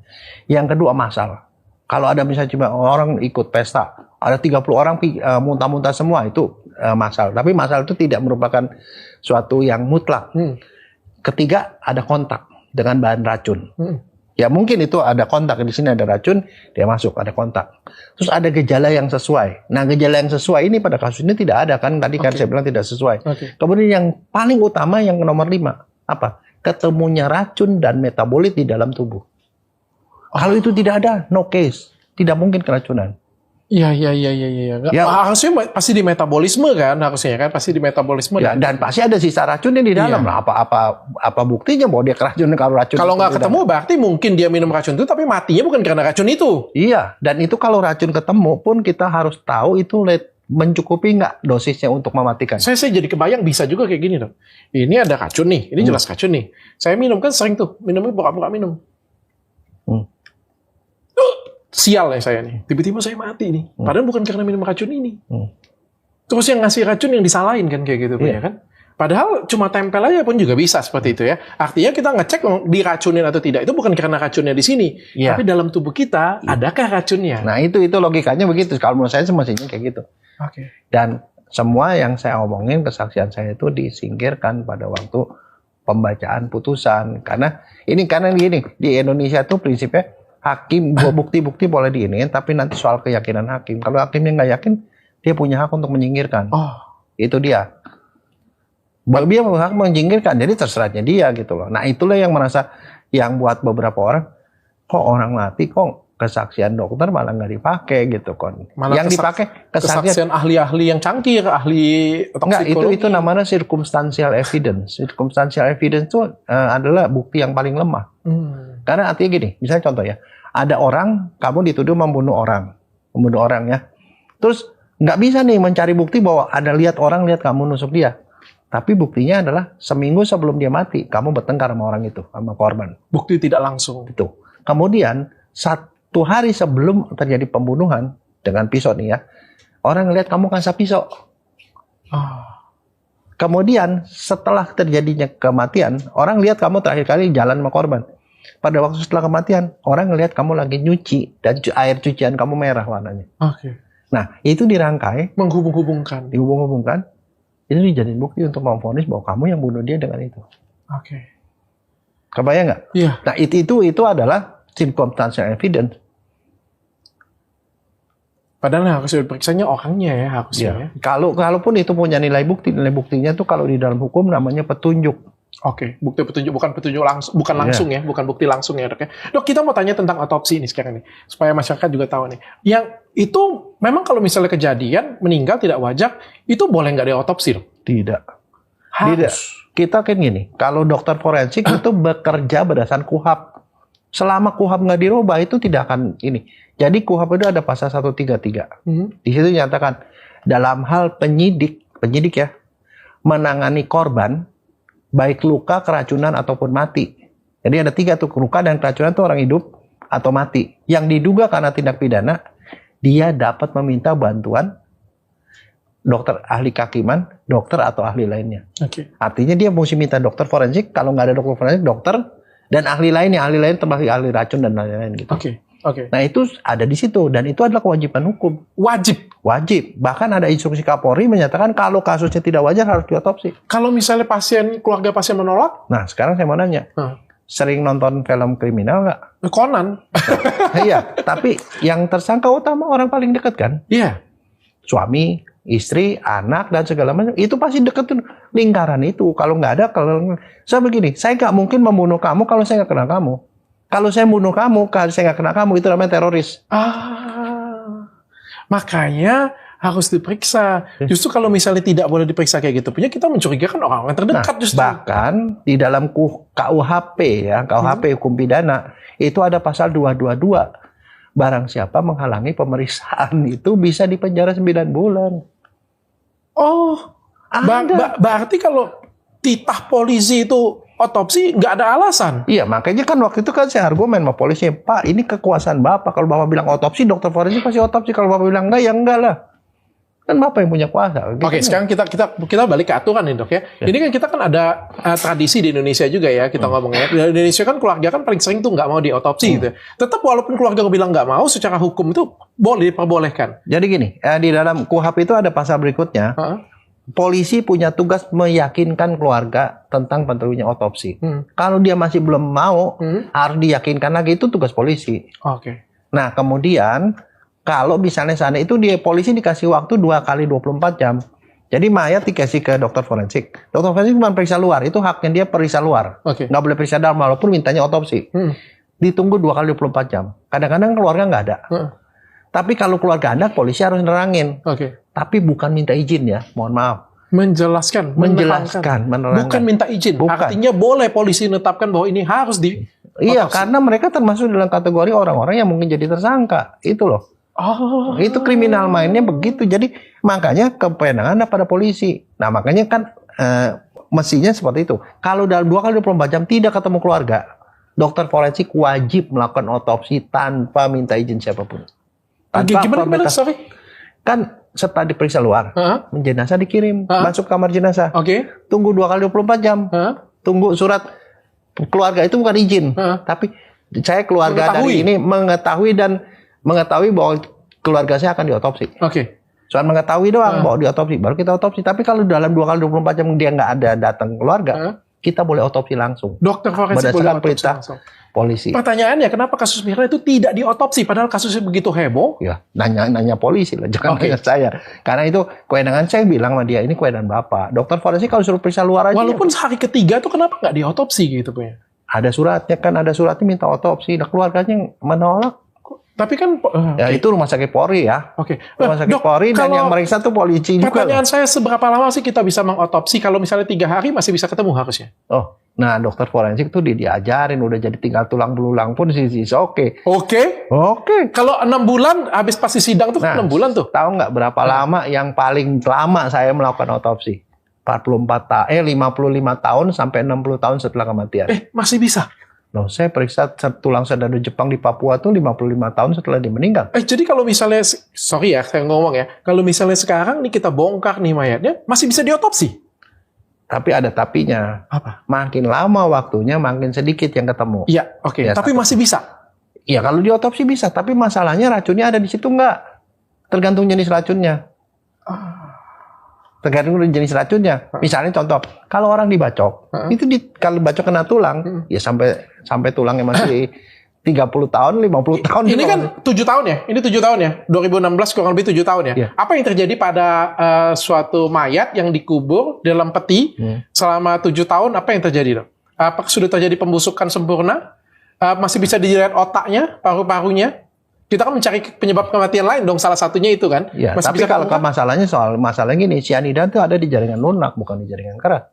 Yang kedua masalah. Kalau ada misalnya cuma orang ikut pesta, ada 30 orang muntah-muntah semua, itu masalah. Tapi masalah itu tidak merupakan suatu yang mutlak. Ketiga, ada kontak dengan bahan racun. Ya mungkin itu ada kontak, di sini ada racun, dia masuk, ada kontak. Terus ada gejala yang sesuai. Nah gejala yang sesuai ini pada kasus ini tidak ada kan, tadi kan saya bilang tidak sesuai. Kemudian yang paling utama yang nomor 5, apa? Ketemunya racun dan metabolit di dalam tubuh. Kalau itu tidak ada, no case. Tidak mungkin keracunan. Iya. Harusnya pasti di metabolisme kan, pasti di metabolisme. Ya, dan pasti ada sisa racunnya di dalam. Lah apa buktinya bahwa dia keracunan kalau racun? Kalau nggak ketemu berarti mungkin dia minum racun itu tapi matinya bukan karena racun itu. Iya, dan itu kalau racun ketemu pun kita harus tahu itu mencukupi nggak dosisnya untuk mematikan. Saya jadi kebayang bisa juga kayak gini dong. Ini ada racun nih, ini jelas racun nih. Saya minum kan sering tuh, minumnya buka-buka minum. Sial ya saya nih, tiba-tiba saya mati nih. Padahal bukan karena minum racun ini. Terus yang ngasih racun yang disalahin kan kayak gitu, ya kan? Padahal cuma tempel aja pun juga bisa seperti itu ya. Artinya kita ngecek diracunin atau tidak itu bukan karena racunnya di sini, tapi dalam tubuh kita adakah racunnya? Nah itu logikanya begitu. Kalau menurut saya semestinya kayak gitu. Dan semua yang saya omongin kesaksian saya itu disingkirkan pada waktu pembacaan putusan. Karena gini, di Indonesia tuh prinsipnya hakim bukti-bukti boleh diinin, tapi nanti soal keyakinan hakim. Kalau hakimnya nggak yakin, dia punya hak untuk menyingkirkan. Itu dia. Dia punya hak menyingkirkan, jadi terserahnya dia gitu loh. Nah itulah yang buat beberapa orang, kok orang mati, kok kesaksian dokter malah nggak dipakai gitu kon. Yang dipakai kesaksian ahli-ahli yang cangkir, ahli toksikologi. Itu namanya circumstantial evidence. Circumstantial evidence itu adalah bukti yang paling lemah. Karena artinya gini, misalnya contoh ya, ada orang, kamu dituduh membunuh orang ya. Terus nggak bisa nih mencari bukti bahwa ada lihat kamu nusuk dia. Tapi buktinya adalah seminggu sebelum dia mati, kamu bertengkar sama orang itu, sama korban. Bukti tidak langsung. Itu. Kemudian 1 hari sebelum terjadi pembunuhan dengan pisau nih ya, orang ngelihat kamu kasih pisau. Kemudian setelah terjadinya kematian, orang lihat kamu terakhir kali jalan sama korban. Pada waktu setelah kematian, orang ngelihat kamu lagi nyuci dan air cucian kamu merah warnanya. Nah, itu dirangkai, menghubung-hubungkan. Itu dijadiin bukti untuk memvonis bahwa kamu yang bunuh dia dengan itu. Kebayang nggak? Iya. Nah, itu adalah circumstantial evidence. Padahal harus diperiksanya orangnya ya harusnya. Ya. Kalaupun itu punya nilai buktinya tuh kalau di dalam hukum namanya petunjuk. Bukti petunjuk, bukan petunjuk langsung, bukan langsung ya, bukan bukti langsung ya dok ya. Dok, kita mau tanya tentang otopsi nih sekarang nih, supaya masyarakat juga tahu nih. Yang itu memang kalau misalnya kejadian meninggal tidak wajar, itu boleh nggak diotopsi dok? Tidak. Harus. Tidak. Kita kan gini, kalau dokter forensik itu bekerja berdasarkan KUHP. Selama KUHP nggak dirubah itu tidak akan ini. Jadi KUHP itu ada pasal 133. Di situ dinyatakan dalam hal penyidik ya, menangani korban baik luka, keracunan ataupun mati. Jadi ada 3 tuh, luka dan keracunan itu orang hidup atau mati. Yang diduga karena tindak pidana dia dapat meminta bantuan dokter ahli kehakiman, dokter atau ahli lainnya. Artinya dia mesti minta dokter forensik, kalau nggak ada dokter forensik, dokter dan ahli lainnya, ahli lain termasuk ahli racun dan lain-lain gitu. Nah itu ada di situ dan itu adalah kewajiban hukum. Wajib. Bahkan ada instruksi Kapolri menyatakan kalau kasusnya tidak wajar harus diotopsi. Kalau misalnya keluarga pasien menolak? Nah sekarang saya mau nanya, sering nonton film kriminal nggak? Conan. Iya, tapi yang tersangka utama orang paling dekat kan? Iya. Suami, istri, anak dan segala macam itu pasti deket tuh lingkaran itu. Kalau nggak ada, kalau saya begini, saya nggak mungkin membunuh kamu kalau saya nggak kenal kamu. Kalau saya bunuh kamu, kalau saya nggak kenal kamu, itu namanya teroris. Makanya harus diperiksa. Justru kalau misalnya tidak boleh diperiksa kayak gitu, punya kita mencurigakan orang-orang terdekat justru. Bahkan di dalam KUHP ya, KUHP hukum pidana itu ada pasal 222. Barang siapa menghalangi pemeriksaan itu bisa dipenjara 9 bulan. Berarti kalau titah polisi itu otopsi nggak ada alasan. Iya, makanya kan waktu itu kan saya argumen sama polisi, Pak, ini kekuasaan Bapak. Kalau Bapak bilang otopsi, dokter forensik pasti otopsi. Kalau Bapak bilang enggak, ya enggak lah. Kan Bapak yang punya kuasa. Oke, sekarang kita balik ke aturan nih dok ya. Ini kan kita kan ada tradisi di Indonesia juga ya, kita ngomongnya. Di Indonesia kan keluarga kan paling sering tuh nggak mau diotopsi gitu. Tetap walaupun keluarga bilang nggak mau, secara hukum itu boleh diperbolehkan. Jadi gini, di dalam KUHP itu ada pasal berikutnya. Polisi punya tugas meyakinkan keluarga tentang pentingnya otopsi. Kalau dia masih belum mau, harus diyakinkan lagi, itu tugas polisi. Nah, kemudian kalau misalnya sana itu polisi dikasih waktu 2 kali 24 jam. Jadi mayat dikasih ke dokter forensik. Dokter forensik cuma periksa luar, itu haknya dia periksa luar. Nggak boleh periksa dalam, walaupun mintanya otopsi. Ditunggu 2 kali 24 jam. Kadang-kadang keluarga nggak ada. Tapi kalau keluarga ada, polisi harus nerangin. Tapi bukan minta izin ya, mohon maaf. Menjelaskan, menerangkan. Bukan minta izin. Artinya boleh polisi menetapkan bahwa ini harus di. Iya, karena mereka termasuk dalam kategori orang-orang yang mungkin jadi tersangka. Itu loh. Itu kriminal mainnya begitu. Jadi makanya kewenangan ada pada polisi. Nah makanya kan mestinya seperti itu. Kalau dalam 2 kali 24 jam tidak ketemu keluarga, dokter forensik wajib melakukan otopsi tanpa minta izin siapapun. Gimana? Sorry. Kan setelah diperiksa luar, jenazah dikirim masuk kamar jenazah. Tunggu 2 kali 24 jam. Tunggu surat keluarga, itu bukan izin, tapi saya keluarga dari ini mengetahui bahwa keluarga saya akan diotopsi. Soal mengetahui doang bahwa diotopsi, baru kita otopsi. Tapi kalau dalam 2 kali 24 jam dia nggak ada datang keluarga, kita boleh otopsi langsung. Dokter forensik boleh otopsi langsung. Polisi. Pertanyaannya, kenapa kasus Mirna itu tidak diotopsi padahal kasusnya begitu heboh? Ya, nanya polisi lah, jangan nanya saya. Karena itu kewenangan, saya bilang sama dia, ini kewenangan Bapak. Dokter forensik kalau suruh periksa luar aja. Walaupun hari ketiga itu kenapa nggak diotopsi gitu punya? Ada suratnya kan, ada suratnya minta otopsi. Nah keluarganya menolak. Tapi kan ya itu rumah sakit Polri ya. Rumah sakit Polri dan yang meriksa tuh polisi juga. Pertanyaan saya, seberapa lama sih kita bisa mengotopsi? Kalau misalnya 3 hari masih bisa ketemu harusnya? Nah dokter forensik tuh diajarin, udah jadi tinggal tulang belulang pun sih oke. Kalau 6 bulan habis pasti sidang tuh 6 bulan tuh. Tahu nggak berapa lama yang paling lama saya melakukan otopsi? 55 tahun sampai 60 tahun setelah kematian. Masih bisa? Loh, saya periksa tulang sadada Jepang di Papua tuh 55 tahun setelah dia meninggal. Jadi kalau misalnya, sorry ya saya ngomong ya, kalau misalnya sekarang nih kita bongkar nih mayatnya, masih bisa diotopsi? Tapi ada tapinya. Apa? Makin lama waktunya, makin sedikit yang ketemu. Iya, ya, tapi masih bisa? Iya, kalau diotopsi bisa. Tapi masalahnya racunnya ada di situ nggak? Tergantung jenis racunnya. Tergantung jenis racunnya. Misalnya contoh, kalau orang dibacok, itu kalau bacok kena tulang, ya sampai tulangnya masih 30 tahun, 50 tahun. Ini kan 7 tahun ya? Ini 7 tahun ya? 2016 kurang lebih 7 tahun ya? Apa yang terjadi pada suatu mayat yang dikubur dalam peti selama 7 tahun, apa yang terjadi dok? Apakah sudah terjadi pembusukan sempurna? Masih bisa dilihat otaknya, paru-parunya? Kita kan mencari penyebab kematian lain dong, salah satunya itu kan. Ya, tapi kalau masalahnya masalah gini, sianida itu ada di jaringan lunak, bukan di jaringan kerat.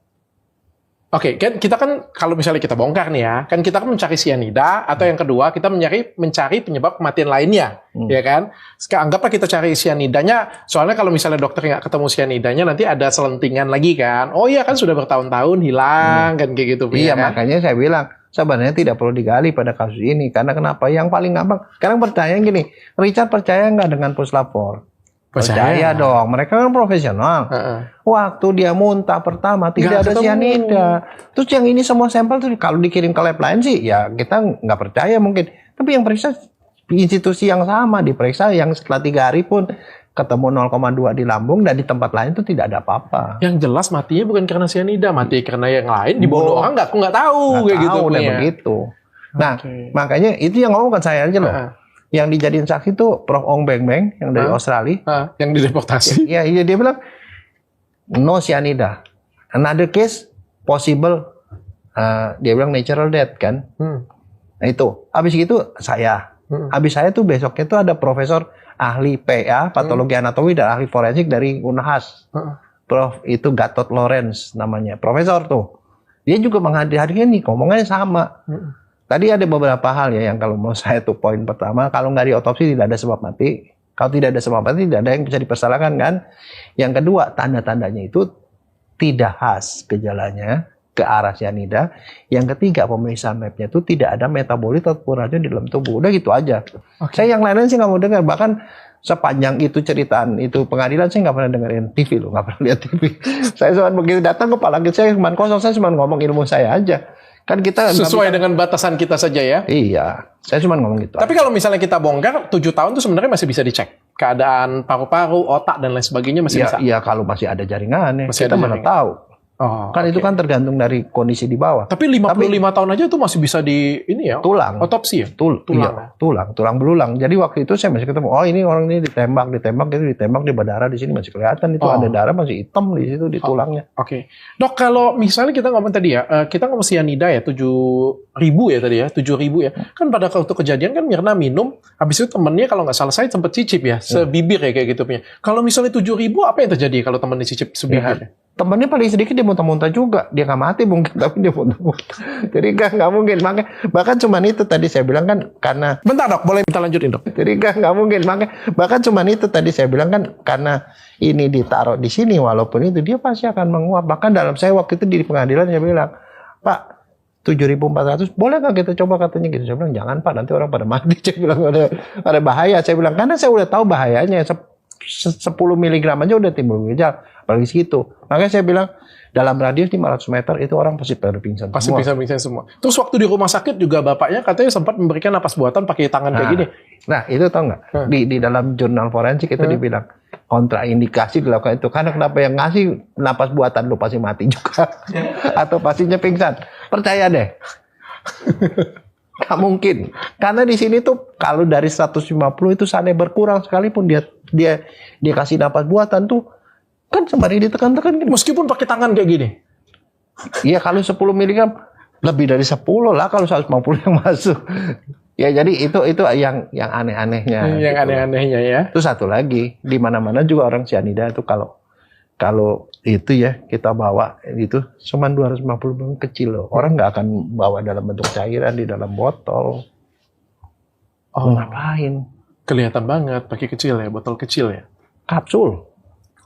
Kan kita kan kalau misalnya kita bongkar nih ya, kan kita kan mencari sianida, atau yang kedua kita mencari penyebab kematian lainnya, ya kan? Anggaplah kita cari sianidanya, soalnya kalau misalnya dokter nggak ketemu sianidanya, nanti ada selentingan lagi kan. Oh iya kan sudah bertahun-tahun hilang kan kayak gitu. Iya kan? Makanya saya bilang sebenarnya tidak perlu digali pada kasus ini. Karena kenapa? Yang paling gampang, sekarang pertanyaan gini, Richard percaya nggak dengan puslapor? Percaya dong, mereka kan profesional. Waktu dia muntah pertama tidak ada cyanida. Terus yang ini semua sampel tuh kalau dikirim ke lab lain sih, ya kita nggak percaya mungkin. Tapi yang periksa institusi yang sama, diperiksa yang setelah 3 hari pun ketemu 0,2 di lambung dan di tempat lain itu tidak ada apa-apa. Yang jelas matinya bukan karena cyanida, mati karena yang lain dibunuh orang nggak tahu kayak gitu. Begitu. Nah, makanya itu yang ngomong kan saya aja loh. Yang dijadiin saksi itu Prof. Ong Beng Beng yang dari Australia. Yang dideportasi. Iya, dia bilang no cyanida. Another case possible, dia bilang natural death kan. Nah itu, habis itu saya. Habis saya tuh besoknya tuh ada profesor ahli PA, patologi anatomi dan ahli forensik dari Unhas. Prof itu Gatot Lawrence namanya, profesor tuh. Dia juga menghadiri nih, ngomongnya sama. Tadi ada beberapa hal ya yang kalau mau saya tuh poin pertama, kalau nggak diotopsi tidak ada sebab mati. Kalau tidak ada sebab mati tidak ada yang bisa dipersalahkan kan. Yang kedua, tanda-tandanya itu tidak khas gejalanya ke arah cyanida. Yang ketiga, pemeriksaan labnya itu tidak ada metabolit ataupun racun di dalam tubuh. Udah gitu aja. Saya yang lain-lain sih nggak mau dengar. Bahkan sepanjang itu ceritaan itu pengadilan saya nggak pernah dengerin TV loh, nggak pernah lihat TV. Saya cuma begitu datang kepala saya cuma kosong, saya cuma ngomong ilmu saya aja. Kan kita sesuai dengan batasan kita saja ya. Iya, saya cuma ngomong gitu. Tapi kalau misalnya kita bongkar 7 tahun itu sebenarnya masih bisa dicek keadaan paru-paru, otak dan lain sebagainya masih bisa. Iya, kalau masih ada jaringan ya. Kita mana tahu. Kan itu kan tergantung dari kondisi di bawah. Tapi 55 tahun aja itu masih bisa di ini ya. Tulang. Otopsi ya? Tulang belulang. Jadi waktu itu saya masih ketemu, oh ini orang ini ditembak di berdarah di sini masih kelihatan itu ada darah masih hitam di situ di tulangnya. Oke. Dok, kalau misalnya kita ngomong tadi ya, kita ngomong cyanida ya 7.000 ya tadi ya, 7.000 ya. Kan pada waktu kejadian kan Mirna minum, habis itu temennya kalau nggak salah saya sempat cicip ya, sebibir ya kayak gitu punya. Kalau misalnya 7.000 apa yang terjadi kalau temennya cicip sebibir? Ya. Temennya paling sedikit dia muntah-muntah juga. Dia nggak mati mungkin, tapi dia muntah-muntah. Jadi nggak mungkin. Bahkan cuman itu tadi saya bilang kan karena... Bentar dok, boleh kita lanjutin dok? Jadi nggak mungkin. Bahkan cuman itu tadi saya bilang kan karena ini ditaruh di sini walaupun itu dia pasti akan menguap. Bahkan dalam saya waktu itu di pengadilan saya bilang, Pak 7.400 boleh nggak kita coba katanya gitu. Saya bilang jangan Pak, nanti orang pada mati. Saya bilang ada bahaya. Saya bilang karena saya udah tahu bahayanya. 10 mg aja udah timbul gejala, apalagi segitu. Makanya saya bilang dalam radius 500 meter itu orang pasti pada pingsan semua. Pasti pingsan semua. Terus waktu di rumah sakit juga bapaknya katanya sempat memberikan napas buatan pakai tangan kayak gini. Nah itu tau nggak? Di dalam jurnal forensik itu dibilang kontraindikasi dilakukan itu. Karena kenapa yang ngasih napas buatan lu pasti mati juga. Atau pastinya pingsan. Percaya deh. Gak mungkin. Karena di sini tuh kalau dari 150 itu seandainya berkurang sekalipun dia kasih napas buatan tuh kan sembari ditekan-tekan gitu. Meskipun pakai tangan kayak gini. Iya kalau 10 mg lebih dari 10 lah kalau 150 yang masuk. Ya jadi itu yang aneh-anehnya. Yang gitu. Aneh-anehnya ya. Terus satu lagi di mana-mana juga orang cyanida itu kalau itu ya kita bawa itu cuma 250 kecil loh. Orang nggak akan bawa dalam bentuk cairan di dalam botol. Ngapain? Kelihatan banget pakai kecil ya, botol kecil ya. Kapsul.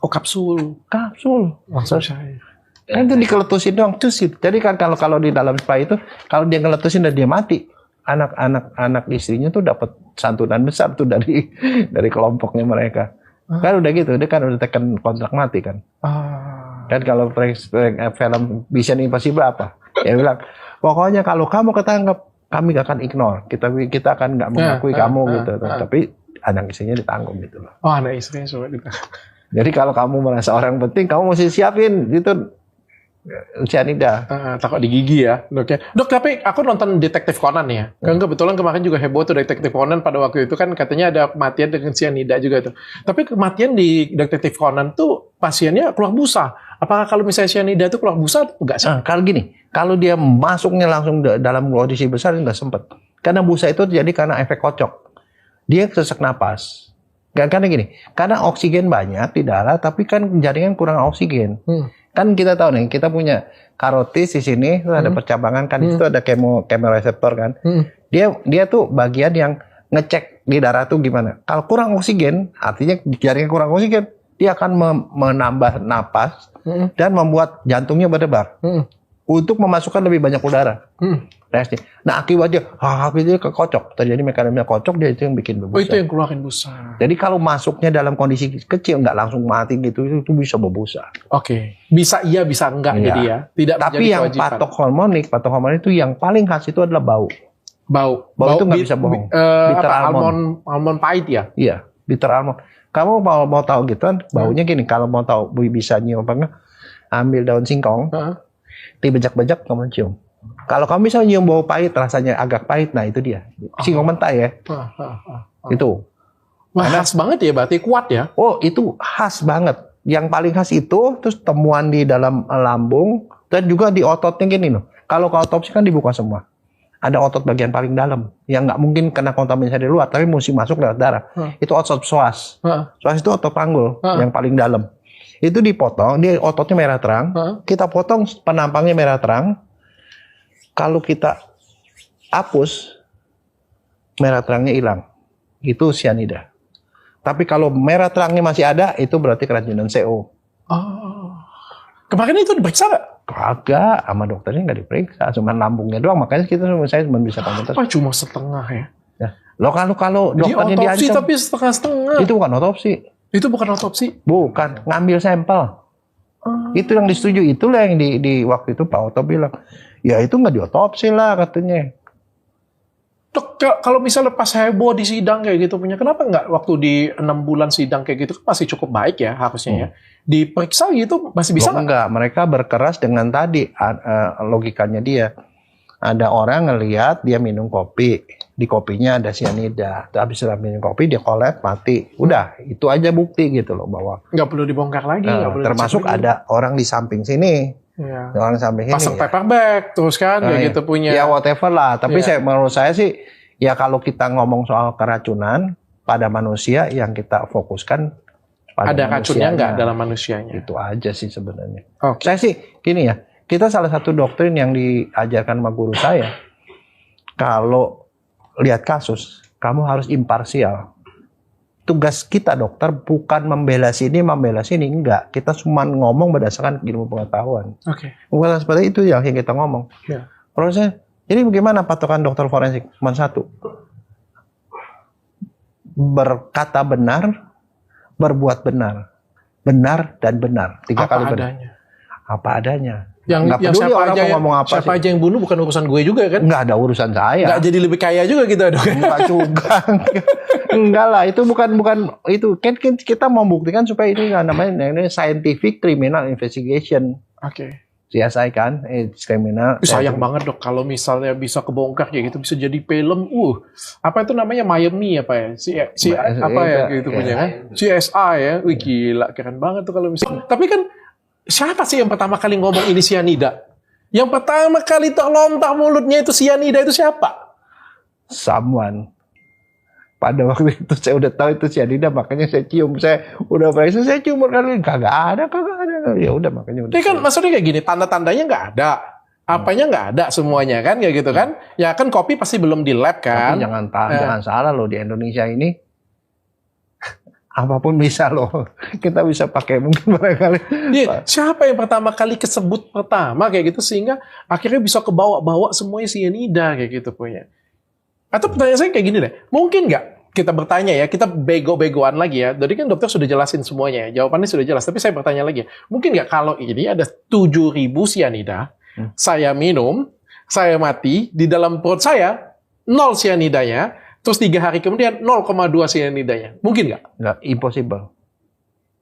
Oh kapsul. Maksud saya. Kan itu dikeletusin doang, cus gitu. Jadi kan kalau di dalam spa itu kalau dia ngeletusin dan dia mati, anak istrinya tuh dapat santunan besar tuh dari kelompoknya mereka. Kan udah gitu, dia kan udah tekan kontrak mati kan. Kan kalau film Mission Impossible apa? Dia bilang, pokoknya kalau kamu ketangkep, kami gak akan ignore. Kita akan gak mengakui kamu gitu. Tapi anak istrinya ditanggung gitu loh. Oh anak istrinya sudah ditanggung. Jadi kalau kamu merasa orang penting, kamu mesti siapin gitu cyanida. Takut digigi ya, dok ya. Dok, tapi aku nonton Detektif Conan ya. Kan kebetulan kemarin juga heboh tuh Detektif Conan pada waktu itu kan katanya ada kematian dengan cyanida juga tuh. Tapi kematian di Detektif Conan tuh pasiennya keluar busa. Apakah kalau misalnya cyanida itu keluar busa atau enggak sih? Kalau gini, kalau dia masuknya langsung dalam kondisi besar nggak sempet. Karena busa itu terjadi karena efek kocok. Dia sesak napas. Karena gini, karena oksigen banyak di darah, tapi kan jaringan kurang oksigen. Kan kita tahu nih, kita punya karotis di sini, ada percabangan kan, itu ada kemoreseptor kan. Dia tuh bagian yang ngecek di darah tuh gimana. Kalau kurang oksigen, artinya jaringan kurang oksigen, dia akan menambah napas dan membuat jantungnya berdebar. untuk memasukkan lebih banyak udara. Reaksi. Nah akibatnya, akhirnya kekocok. Terjadi mekanisme kocok, dia itu yang bikin berbusa. Oh itu yang keluarin busa. Jadi kalau masuknya dalam kondisi kecil, nggak langsung mati gitu, itu bisa berbusa. Oke. Bisa iya, bisa enggak jadi ya. Tidak Tapi menjadi yang kewajiban. patok hormonik itu yang paling khas itu adalah bau. Bau Bau itu nggak bisa bohong. Bitter almond pahit ya? Iya, bitter almond. Kamu mau tahu gitu kan, baunya gini, kalau mau tahu bisa nyium apa enggak, ambil daun singkong, dibejak-bejak kamu cium. Kalau kamu bisa nyium bau pahit, rasanya agak pahit, nah itu dia. Singkong mentah ya. Itu. Wah, khas banget ya, berarti kuat ya? Oh, itu khas banget. Yang paling khas itu, terus temuan di dalam lambung, dan juga di ototnya gini loh. Kalau ke autopsi kan dibuka semua. Ada otot bagian paling dalam, yang nggak mungkin kena kontaminasi dari luar, tapi mesti masuk lewat darah. Itu otot psoas. Psoas itu otot panggul, yang paling dalam. Itu dipotong, dia ototnya merah terang. Kita potong penampangnya merah terang. Kalau kita hapus, merah terangnya hilang. Itu cyanida. Tapi kalau merah terangnya masih ada, itu berarti keracunan CO. Oh. Kemarin itu diperiksa nggak? Kagak, sama dokternya nggak diperiksa. Cuma lambungnya doang. Makanya saya cuma bisa komentar. Apa cuma setengah ya? Ya. Loh kalau dokternya otopsi diancam. tapi setengah-setengah. Itu bukan otopsi. Itu bukan otopsi? Bukan, ngambil sampel. Itu yang disetujui. Itulah yang di waktu itu Pak Oto bilang. Ya itu nggak diotopsi lah katanya. Kalau misalnya pas heboh di sidang kayak gitu punya, kenapa nggak waktu di 6 bulan sidang kayak gitu masih cukup baik ya harusnya ya. Diperiksa gitu masih bisa nggak? Enggak, mereka berkeras dengan tadi logikanya dia. Ada orang ngelihat dia minum kopi, di kopinya ada cyanida. Habis minum kopi dia kolek mati. Udah, itu aja bukti gitu loh bahwa nggak perlu dibongkar lagi. Nggak perlu termasuk ada orang di samping sini. Ya. Orang samping pasang sini. paper bag terus kan kayak gitu punya. Ya whatever lah. Tapi menurut saya sih ya kalau kita ngomong soal keracunan pada manusia yang kita fokuskan pada ada racunnya nggak dalam manusianya. Itu aja sih sebenarnya. Okay. Saya sih gini ya. Kita salah satu doktrin yang diajarkan sama guru saya, kalau lihat kasus, kamu harus imparsial. Tugas kita dokter bukan membela sini, enggak. Kita cuma ngomong berdasarkan ilmu pengetahuan. Oke. Bukan seperti itu yang kita ngomong. Yeah. Prosesnya, jadi bagaimana patokan dokter forensik? Cuma satu. Berkata benar, berbuat benar. Benar dan benar. 3 kali benar. Apa adanya. Yang siapa aja yang bunuh bukan urusan gue juga kan? Nggak ada urusan saya. Nggak jadi lebih kaya juga kita dong. Nggak juga. Enggak lah, itu bukan itu. Kan kita membuktikan supaya ini namanya scientific criminal investigation. Oke. CSI kan, criminal. Sayang banget dok kalau misalnya bisa kebongkar kayak gitu, bisa jadi film. Apa itu namanya Miami apa ya? Apa ya gitu punya kan? CSI ya. Wih gila, keren banget tuh kalau misalnya. Tapi kan siapa sih yang pertama kali ngomong ini cyanida? Yang pertama kali terlontar mulutnya itu cyanida itu siapa? Someone. Pada waktu itu saya udah tahu itu cyanida, makanya saya cium. Saya udah periksa, saya cium berkali. Kagak ada. Ya udah makanya. Ini kan maksudnya kayak gini, tanda-tandanya nggak ada. Apanya nggak ada semuanya kan, kayak gitu kan? Ya kan kopi pasti belum di lab kan? Tapi jangan salah loh, di Indonesia ini apapun bisa loh. Kita bisa pakai mungkin barangkali. Siapa yang pertama kali kesebut pertama kayak gitu sehingga akhirnya bisa kebawa-bawa semuanya cyanida kayak gitu punya. Atau pertanyaan saya kayak gini deh. Mungkin nggak kita bertanya ya, kita bego-begoan lagi ya. Jadi kan dokter sudah jelasin semuanya ya. Jawabannya sudah jelas. Tapi saya bertanya lagi. Mungkin nggak kalau ini ada 7.000 cyanida, saya minum, saya mati, di dalam perut saya 0 cyanidanya, terus 3 hari kemudian 0,2 cyanidanya. Mungkin nggak? Nggak, impossible.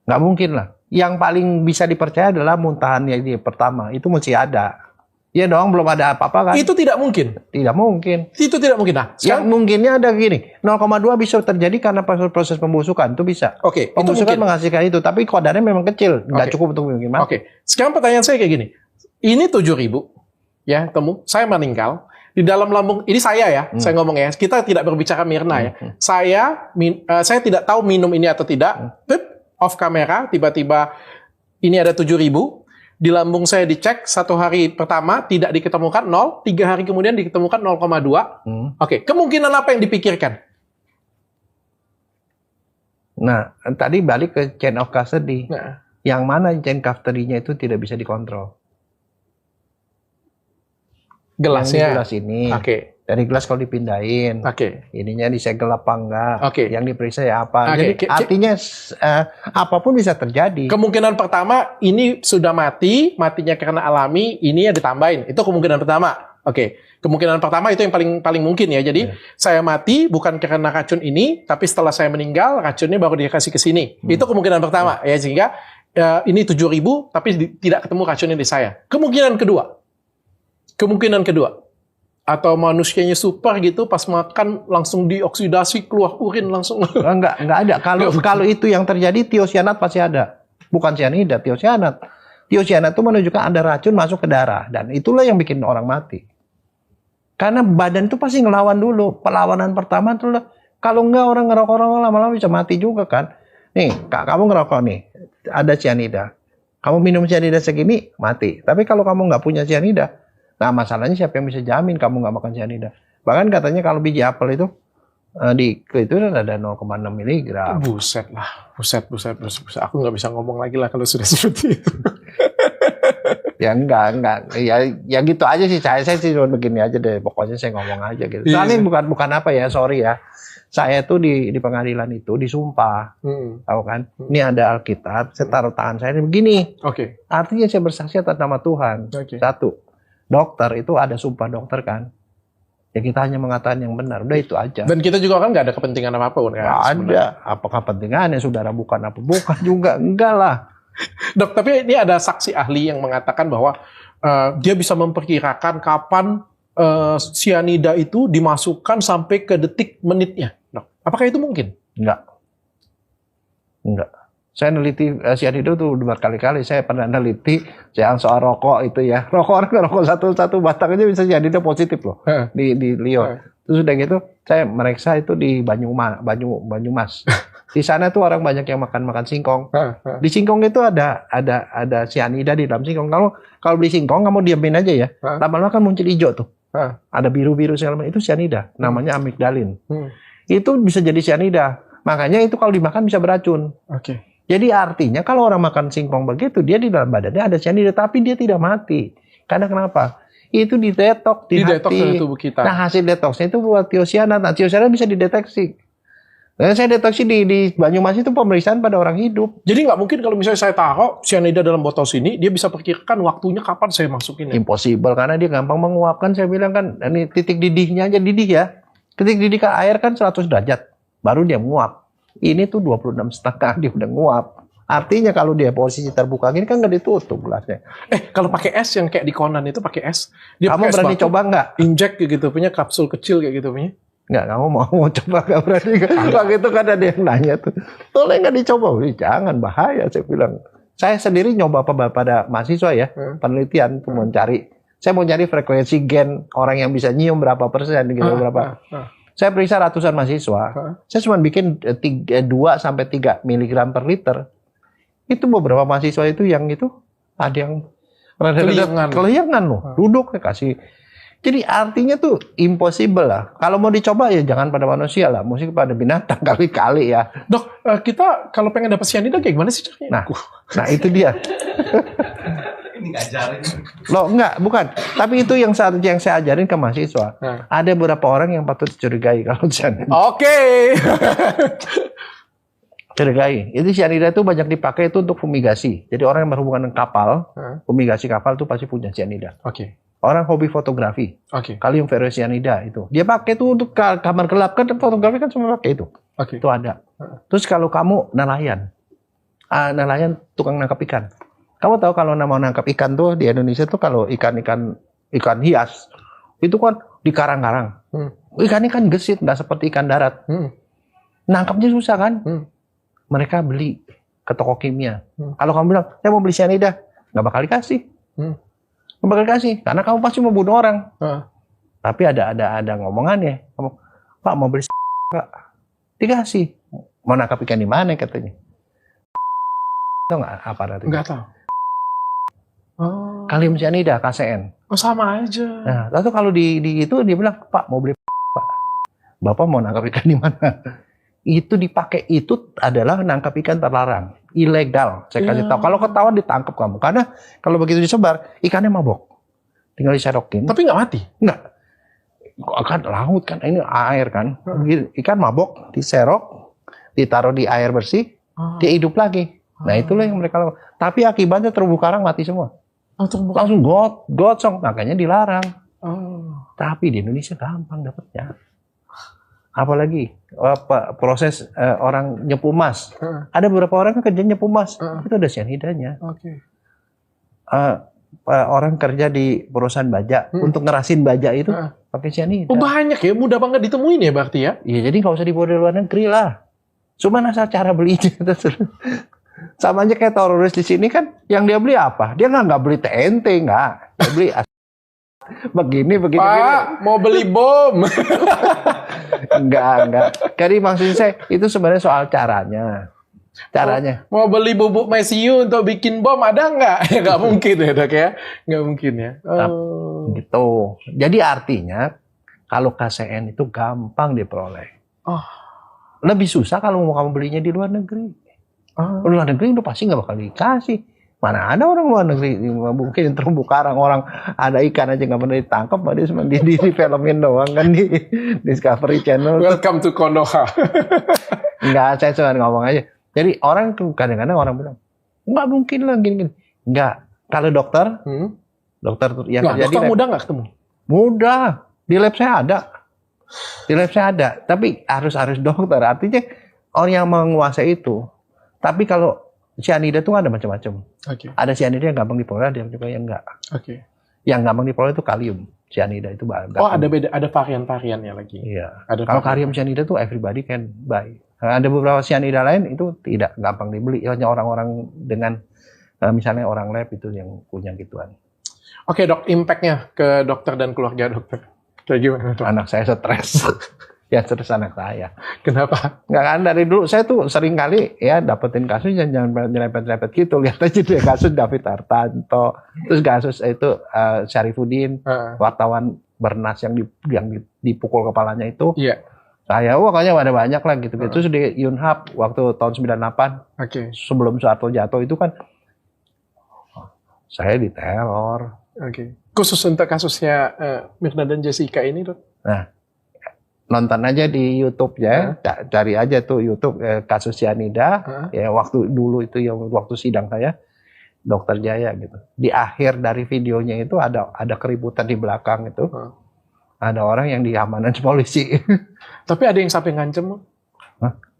Nggak mungkin lah. Yang paling bisa dipercaya adalah muntahannya dia pertama. Itu mesti ada. Ya dong, belum ada apa-apa kan? Itu tidak mungkin. Tidak mungkin. Itu tidak mungkin. Nah, yang mungkinnya ada gini. 0,2 bisa terjadi karena proses pembusukan. Itu bisa. Oke. Pembusukan menghasilkan itu. Tapi kadarnya memang kecil. Nggak cukup untuk mungkin mati. Oke. Sekarang pertanyaan saya kayak gini. Ini 7.000. Ya, temu. Saya meninggal. Di dalam lambung, ini saya ya, saya ngomong ya, kita tidak berbicara Mirna ya. Saya tidak tahu minum ini atau tidak. Off kamera, tiba-tiba ini ada 7.000. Di lambung saya dicek 1 hari pertama tidak diketemukan 0, 3 hari kemudian diketemukan 0,2. Oke, kemungkinan apa yang dipikirkan? Nah, tadi balik ke chain of custody. Yang mana chain custody-nya itu tidak bisa dikontrol. Gelasnya. Yang di gelas ini. Oke. Dari gelas kalau dipindahin. Oke. Ininya disegel apa enggak. Oke. Yang diperiksa ya apa. Oke. Jadi artinya apapun bisa terjadi. Kemungkinan pertama ini sudah matinya karena alami, ini ya ditambahin. Itu kemungkinan pertama. Oke. Kemungkinan pertama itu yang paling mungkin ya. Jadi saya mati bukan karena racun ini, tapi setelah saya meninggal racunnya baru dikasih ke sini. Itu kemungkinan pertama ya, sehingga ini 7.000 tapi tidak ketemu racunnya di saya. Kemungkinan kedua. Atau manusianya super gitu, pas makan langsung dioksidasi, keluar urin langsung. Enggak ada. Kalau itu yang terjadi, tiosianat pasti ada. Bukan cyanida, tiosianat. Tiosianat itu menunjukkan ada racun masuk ke darah. Dan itulah yang bikin orang mati. Karena badan itu pasti ngelawan dulu. Perlawanan pertama itu kalau enggak orang ngerokok lama-lama bisa mati juga kan. Nih, kamu ngerokok nih, ada cyanida. Kamu minum cyanida segini, mati. Tapi kalau kamu nggak punya cyanida, nah masalahnya siapa yang bisa jamin kamu nggak makan cyanida? Bahkan katanya kalau biji apel itu itu ada 0,6 miligram. Buset. Aku nggak bisa ngomong lagi lah kalau sudah seperti itu. Ya enggak. Ya gitu aja sih. Saya sih cuma begini aja deh. Pokoknya saya ngomong aja gitu. Soalnya bukan apa ya, sorry ya. Saya tuh di pengadilan itu disumpah. Tahu kan? Ini ada Alkitab, saya taruh tangan saya begini. Oke. Artinya saya bersaksi atas nama Tuhan. Oke. Satu. Dokter itu ada sumpah dokter kan. Ya kita hanya mengatakan yang benar. Udah itu aja. Dan kita juga kan nggak ada kepentingan apa-apa kan? Nggak ada. Apakah kepentingannya saudara bukan apa? Bukan juga. Enggak lah. Dok, tapi ini ada saksi ahli yang mengatakan bahwa dia bisa memperkirakan kapan cyanida itu dimasukkan sampai ke detik menitnya. Dok, apakah itu mungkin? Enggak. Saya neliti cyanida itu berkali-kali. Saya pernah neliti yang soal rokok itu ya. Rokok satu batang aja bisa cyanida positif loh. Di Lyon. Terus udah gitu, saya meriksa itu di Banyumas. Di sana tuh orang banyak yang makan singkong. Di singkong itu ada cyanida di dalam singkong. Kalau beli singkong kamu diamin aja ya. Lama-lama kan muncul hijau tuh. Ada biru-biru segala macam, itu cyanida. Namanya amigdalin. Itu bisa jadi cyanida. Makanya itu kalau dimakan bisa beracun. Oke. Jadi artinya kalau orang makan singkong begitu, dia di dalam badannya ada cyanida, tapi dia tidak mati. Karena kenapa? Itu didetok di hati. Dari tubuh kita. Nah, hasil detoksnya itu buat tiosianat. Nah, tiosianat bisa dideteksi. Dan saya deteksi di Banyumas itu pemeriksaan pada orang hidup. Jadi nggak mungkin kalau misalnya saya taruh cyanida dalam botol sini, dia bisa perkirakan waktunya kapan saya masukin. Ya? Impossible, karena dia gampang menguapkan. Saya bilang kan, ini titik didihnya aja didih ya. Titik didih kan air kan 100 derajat. Baru dia nguap. Ini tuh 26,5 dia udah nguap. Artinya kalau dia posisi terbuka gini kan nggak ditutup gelasnya. Kalau pakai es yang kayak di Conan itu pakai es. Dia kamu berani coba nggak? Injek gitu punya kapsul kecil kayak gitu punya. Nggak, kamu mau coba nggak berani? Waktu itu kan ada yang nanya tuh. Boleh nggak dicoba? Jangan, bahaya saya bilang. Saya sendiri nyoba pada mahasiswa ya, penelitian tuh mencari. Saya mau cari frekuensi gen orang yang bisa nyium berapa persen gitu berapa. Saya periksa ratusan mahasiswa. Saya cuma bikin 2 sampai 3 miligram per liter. Itu beberapa mahasiswa itu yang itu ada yang keliangan loh. Duduk kasih. Jadi artinya tuh impossible lah. Kalau mau dicoba ya jangan pada manusia lah, mesti pada binatang kali-kali ya. Dok, kita kalau pengen dapat cyanida kayak gimana sih caranya? Nah itu dia. Loh enggak, bukan. Tapi itu yang saya ajarin ke mahasiswa. Ada beberapa orang yang patut dicurigai kalau cyanida. Oke. Curigai. Itu cyanida itu banyak dipakai itu untuk fumigasi. Jadi orang yang berhubungan dengan kapal, fumigasi kapal itu pasti punya cyanida. Oke. Orang hobi fotografi. Oke. Kalium ferrocyanida itu. Dia pakai itu untuk kamar gelap kan fotografi kan semua pakai itu. Oke. Itu ada. Terus kalau kamu nelayan tukang nangkap ikan. Kamu tahu kalau mau nangkap ikan tuh di Indonesia tuh kalau ikan hias itu kan di karang-karang. Ikannya kan gesit, nggak seperti ikan darat. Nangkapnya susah kan? Mereka beli ke toko kimia. Kalau kamu bilang, saya mau beli cyanida, nggak bakal dikasih. Nggak bakal dikasih, karena kamu pasti mau bunuh orang. Tapi ada ngomongannya. Kamu, Pak mau beli Pak? Dikasih. Mau nangkap ikan di mana katanya? Tahu nggak apa artinya? Nggak tahu. Kalium cyanida, KCN. Oh sama aja. Nah, lalu kalau di itu dia bilang, Pak mau beli Pak. Bapak mau nangkap ikan di mana? Itu dipakai, itu adalah nangkap ikan terlarang, ilegal. Saya kasih tahu. Kalau ketahuan ditangkap kamu, karena kalau begitu disebar ikannya mabok. tinggal diserokin. Tapi nggak mati? Nggak. Kan laut kan, ini air kan. Ikan mabok, diserok, ditaruh di air bersih, dia hidup lagi. Nah itulah yang mereka lakukan. Tapi akibatnya terumbu karang mati semua. Langsung gosong, makanya dilarang. Tapi di Indonesia gampang dapatnya. Apalagi proses orang nyepu emas. Ada beberapa orang kan kerja nyepu emas, itu ada cyanidanya. Orang kerja di perusahaan baja untuk ngerasin baja itu pakai cyanida. Oh banyak ya, mudah banget ditemuin ya berarti ya? Iya, jadi nggak usah dibawa dari luar negeri lah. Cuma asal cara belinya. Sama aja kayak teroris di sini kan, yang dia beli apa? Dia nggak beli TNT, nggak. Dia beli begini. Pak, mau beli bom. Enggak. Jadi maksud saya itu sebenarnya soal caranya. Mau beli bubuk mesiu untuk bikin bom ada nggak? Ya nggak mungkin ya dok ya, nggak mungkin ya. Gitu. Jadi artinya kalau KCN itu gampang diperoleh. Lebih susah kalau mau kamu belinya di luar negeri. Luar negeri udah pasti nggak bakal dikasih. Mana ada orang luar negeri mungkin terumbu karang, orang ada ikan aja nggak pernah ditangkap, dia cuma di filmin doang kan di Discovery Channel. Welcome to Konoha. Enggak, saya cuma ngomong aja. Jadi orang tuh kadang-kadang orang bilang nggak mungkin lah gini. Nggak. Kalau dokter yang kerja di lab, mudah nggak ketemu? Mudah. Di lab saya ada. Tapi harus dokter. Artinya orang yang menguasai itu. Tapi kalau cyanida tuh ada macam-macam. Ada cyanida yang gampang diperoleh, ada juga yang enggak. Yang gampang diperoleh itu kalium. Cyanida itu gampang. Ada varian-variannya lagi. Iya. Kalau kalium cyanida tuh everybody can buy. Ada beberapa cyanida lain itu tidak gampang dibeli. Hanya orang-orang dengan misalnya orang lab itu yang punya gituan. Oke dok, impact-nya ke dokter dan keluarga dokter. Kayak gimana dok? Anak saya stres. Ya stres anak saya. Kenapa? Nggak kan dari dulu saya tuh sering kali ya dapetin kasus jangan nyerempet-nyerempet gitu. Lihat aja deh kasus David Hartanto, terus kasus itu Syarifuddin, wartawan Bernas yang dipukul kepalanya itu. Iya. Saya makanya ada banyak lah gitu. Terus di Yunhap waktu tahun 98, sebelum Soeharto jatuh itu kan saya diteror. Khusus untuk kasusnya Mirna dan Jessica ini dok? Nah, nonton aja di YouTube ya, cari aja tuh YouTube kasus cyanida. Ya waktu dulu itu yang waktu sidang saya, Dokter Jaya gitu. Di akhir dari videonya itu ada keributan di belakang itu. Ada orang yang diamanan polisi. Tapi ada yang sampai ngancem,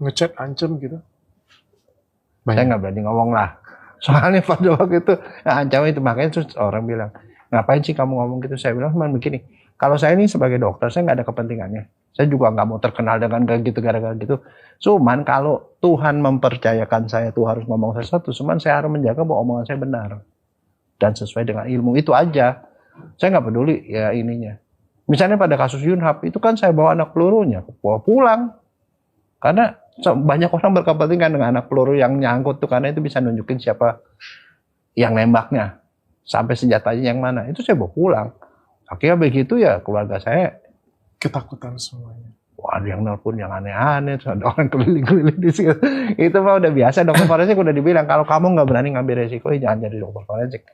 ngechat ancem gitu. Saya nggak berani ngomong lah. Soalnya pada waktu itu ancaman itu, makanya terus orang bilang, ngapain sih kamu ngomong gitu? Saya bilang cuma begini, kalau saya ini sebagai dokter saya nggak ada kepentingannya. Saya juga nggak mau terkenal dengan kayak gitu gara-gara gitu. Cuman kalau Tuhan mempercayakan saya tuh harus ngomong sesuatu, cuman saya harus menjaga bahwa omongan saya benar dan sesuai dengan ilmu itu aja. Saya nggak peduli ya ininya. Misalnya pada kasus Yunhap itu kan saya bawa anak pelurunya, bawa pulang. Karena banyak orang berkepentingan dengan anak peluru yang nyangkut tuh, karena itu bisa nunjukin siapa yang nembaknya. Sampai senjatanya yang mana, itu saya bawa pulang. Akhirnya begitu ya keluarga saya ketakutan semuanya. Wah, ada yang nelpon yang aneh-aneh, ada orang keliling-keliling di situ. Itu mah udah biasa, dokter forensik udah dibilang, kalau kamu nggak berani ngambil resiko, ya jangan jadi dokter forensik.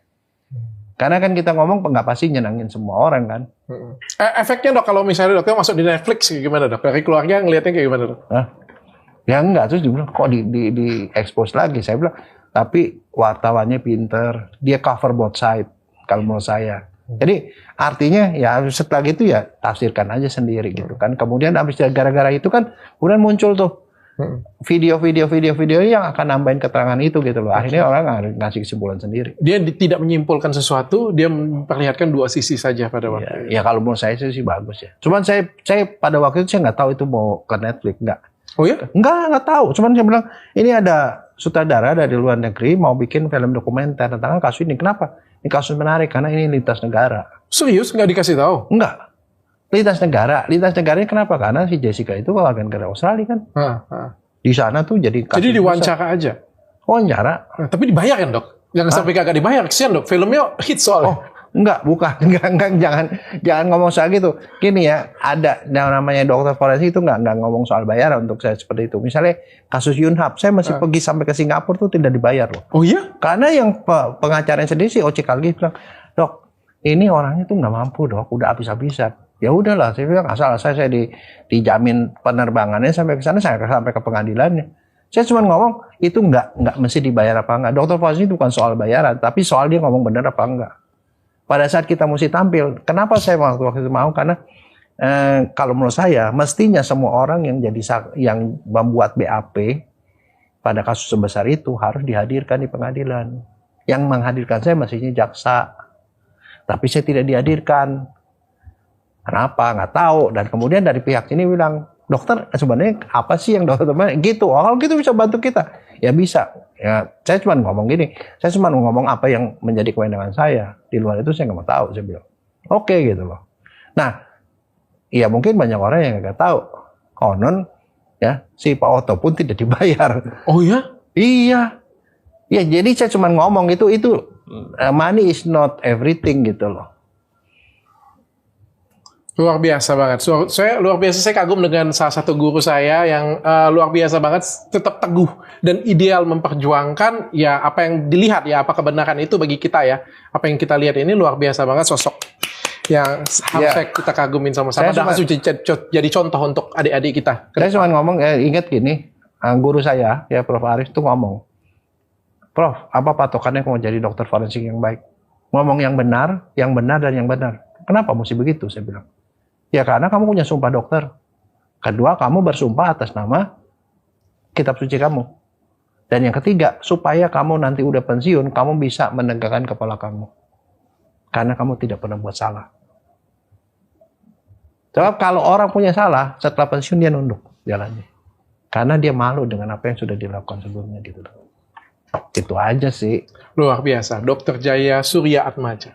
Karena kan kita ngomong nggak pasti nyenangin semua orang kan. Efeknya dok, kalau misalnya dokter masuk di Netflix gimana dok? Dari keluarga ngelihatnya kayak gimana dok? Ya enggak, terus dia bilang kok di expose lagi. Saya bilang, tapi wartawannya pinter, dia cover both side kalau menurut saya. Jadi artinya ya setelah gitu ya tafsirkan aja sendiri gitu kan. Kemudian abis gara-gara itu kan kemudian muncul tuh video yang akan nambahin keterangan itu gitu loh. Akhirnya orang harus ngasih kesimpulan sendiri. Dia tidak menyimpulkan sesuatu, dia memperlihatkan dua sisi saja pada waktu itu. Ya kalau menurut saya sih bagus ya. Cuman saya pada waktu itu saya nggak tahu itu mau ke Netflix nggak. Oh ya? Nggak tahu. Cuman saya bilang ini ada sutradara dari luar negeri mau bikin film dokumenter tentang kasus ini. Kenapa? Ini kasus menarik karena ini lintas negara. Serius nggak dikasih tahu? Nggak. Lintas negaranya kenapa? Karena si Jessica itu warga negara Australia kan. Di sana tuh jadi kasus. Jadi diwawancara aja. Wawancara. Tapi dibayar kan dok? Jangan sampai kagak dibayar, kesian dok. Filmnya hit soalnya. Bukan. Jangan ngomong soal gitu. Gini ya, ada yang namanya dokter forensik itu nggak ngomong soal bayaran untuk saya seperti itu. Misalnya kasus Yunhap, saya masih pergi sampai ke Singapura tuh tidak dibayar loh. Oh iya? Karena yang pengacaranya sendiri si Oce Kalgi bilang, dok, ini orangnya tuh nggak mampu dok, udah habis-habisan. Ya udahlah, saya bilang asal saya dijamin penerbangannya sampai ke sana, saya sampai ke pengadilannya. Saya cuma ngomong itu nggak mesti dibayar apa enggak. Dokter forensik itu bukan soal bayaran, tapi soal dia ngomong benar apa enggak. Pada saat kita mesti tampil, kenapa saya waktu itu mau? Karena kalau menurut saya mestinya semua orang yang membuat BAP pada kasus sebesar itu harus dihadirkan di pengadilan. Yang menghadirkan saya mestinya jaksa, tapi saya tidak dihadirkan. Kenapa? Nggak tahu. Dan kemudian dari pihak sini bilang, dokter sebenarnya apa sih yang dokter teman gitu? Oh, kalau gitu bisa bantu kita. Ya bisa. Ya, saya cuma ngomong gini. Saya cuma ngomong apa yang menjadi kewenangan saya. Di luar itu saya nggak mau tahu. Saya bilang, oke gitu loh. Nah, ya mungkin banyak orang yang nggak tahu. Konon ya si Pak Otto pun tidak dibayar. Oh ya? Iya. Ya jadi saya cuma ngomong itu money is not everything gitu loh. Luar biasa banget. Saya kagum dengan salah satu guru saya yang luar biasa banget, tetap teguh dan ideal memperjuangkan ya apa yang dilihat ya, apa kebenaran itu bagi kita ya. Apa yang kita lihat ini luar biasa banget, sosok yang harusnya kita kagumin sama-sama dan harus jadi contoh untuk adik-adik kita. Saya cuma ngomong, ingat gini, guru saya ya Prof. Aris tuh ngomong, Prof, apa patokannya mau jadi dokter forensik yang baik? Ngomong yang benar dan yang benar. Kenapa mesti begitu? Saya bilang. Ya karena kamu punya sumpah dokter. Kedua, kamu bersumpah atas nama kitab suci kamu. Dan yang ketiga, supaya kamu nanti udah pensiun, kamu bisa menegakkan kepala kamu. Karena kamu tidak pernah buat salah. Sebab kalau orang punya salah, setelah pensiun dia nunduk jalannya. Karena dia malu dengan apa yang sudah dilakukan sebelumnya gitu. Itu aja sih. Luar biasa. Dr. Jaya Surya Atmaja.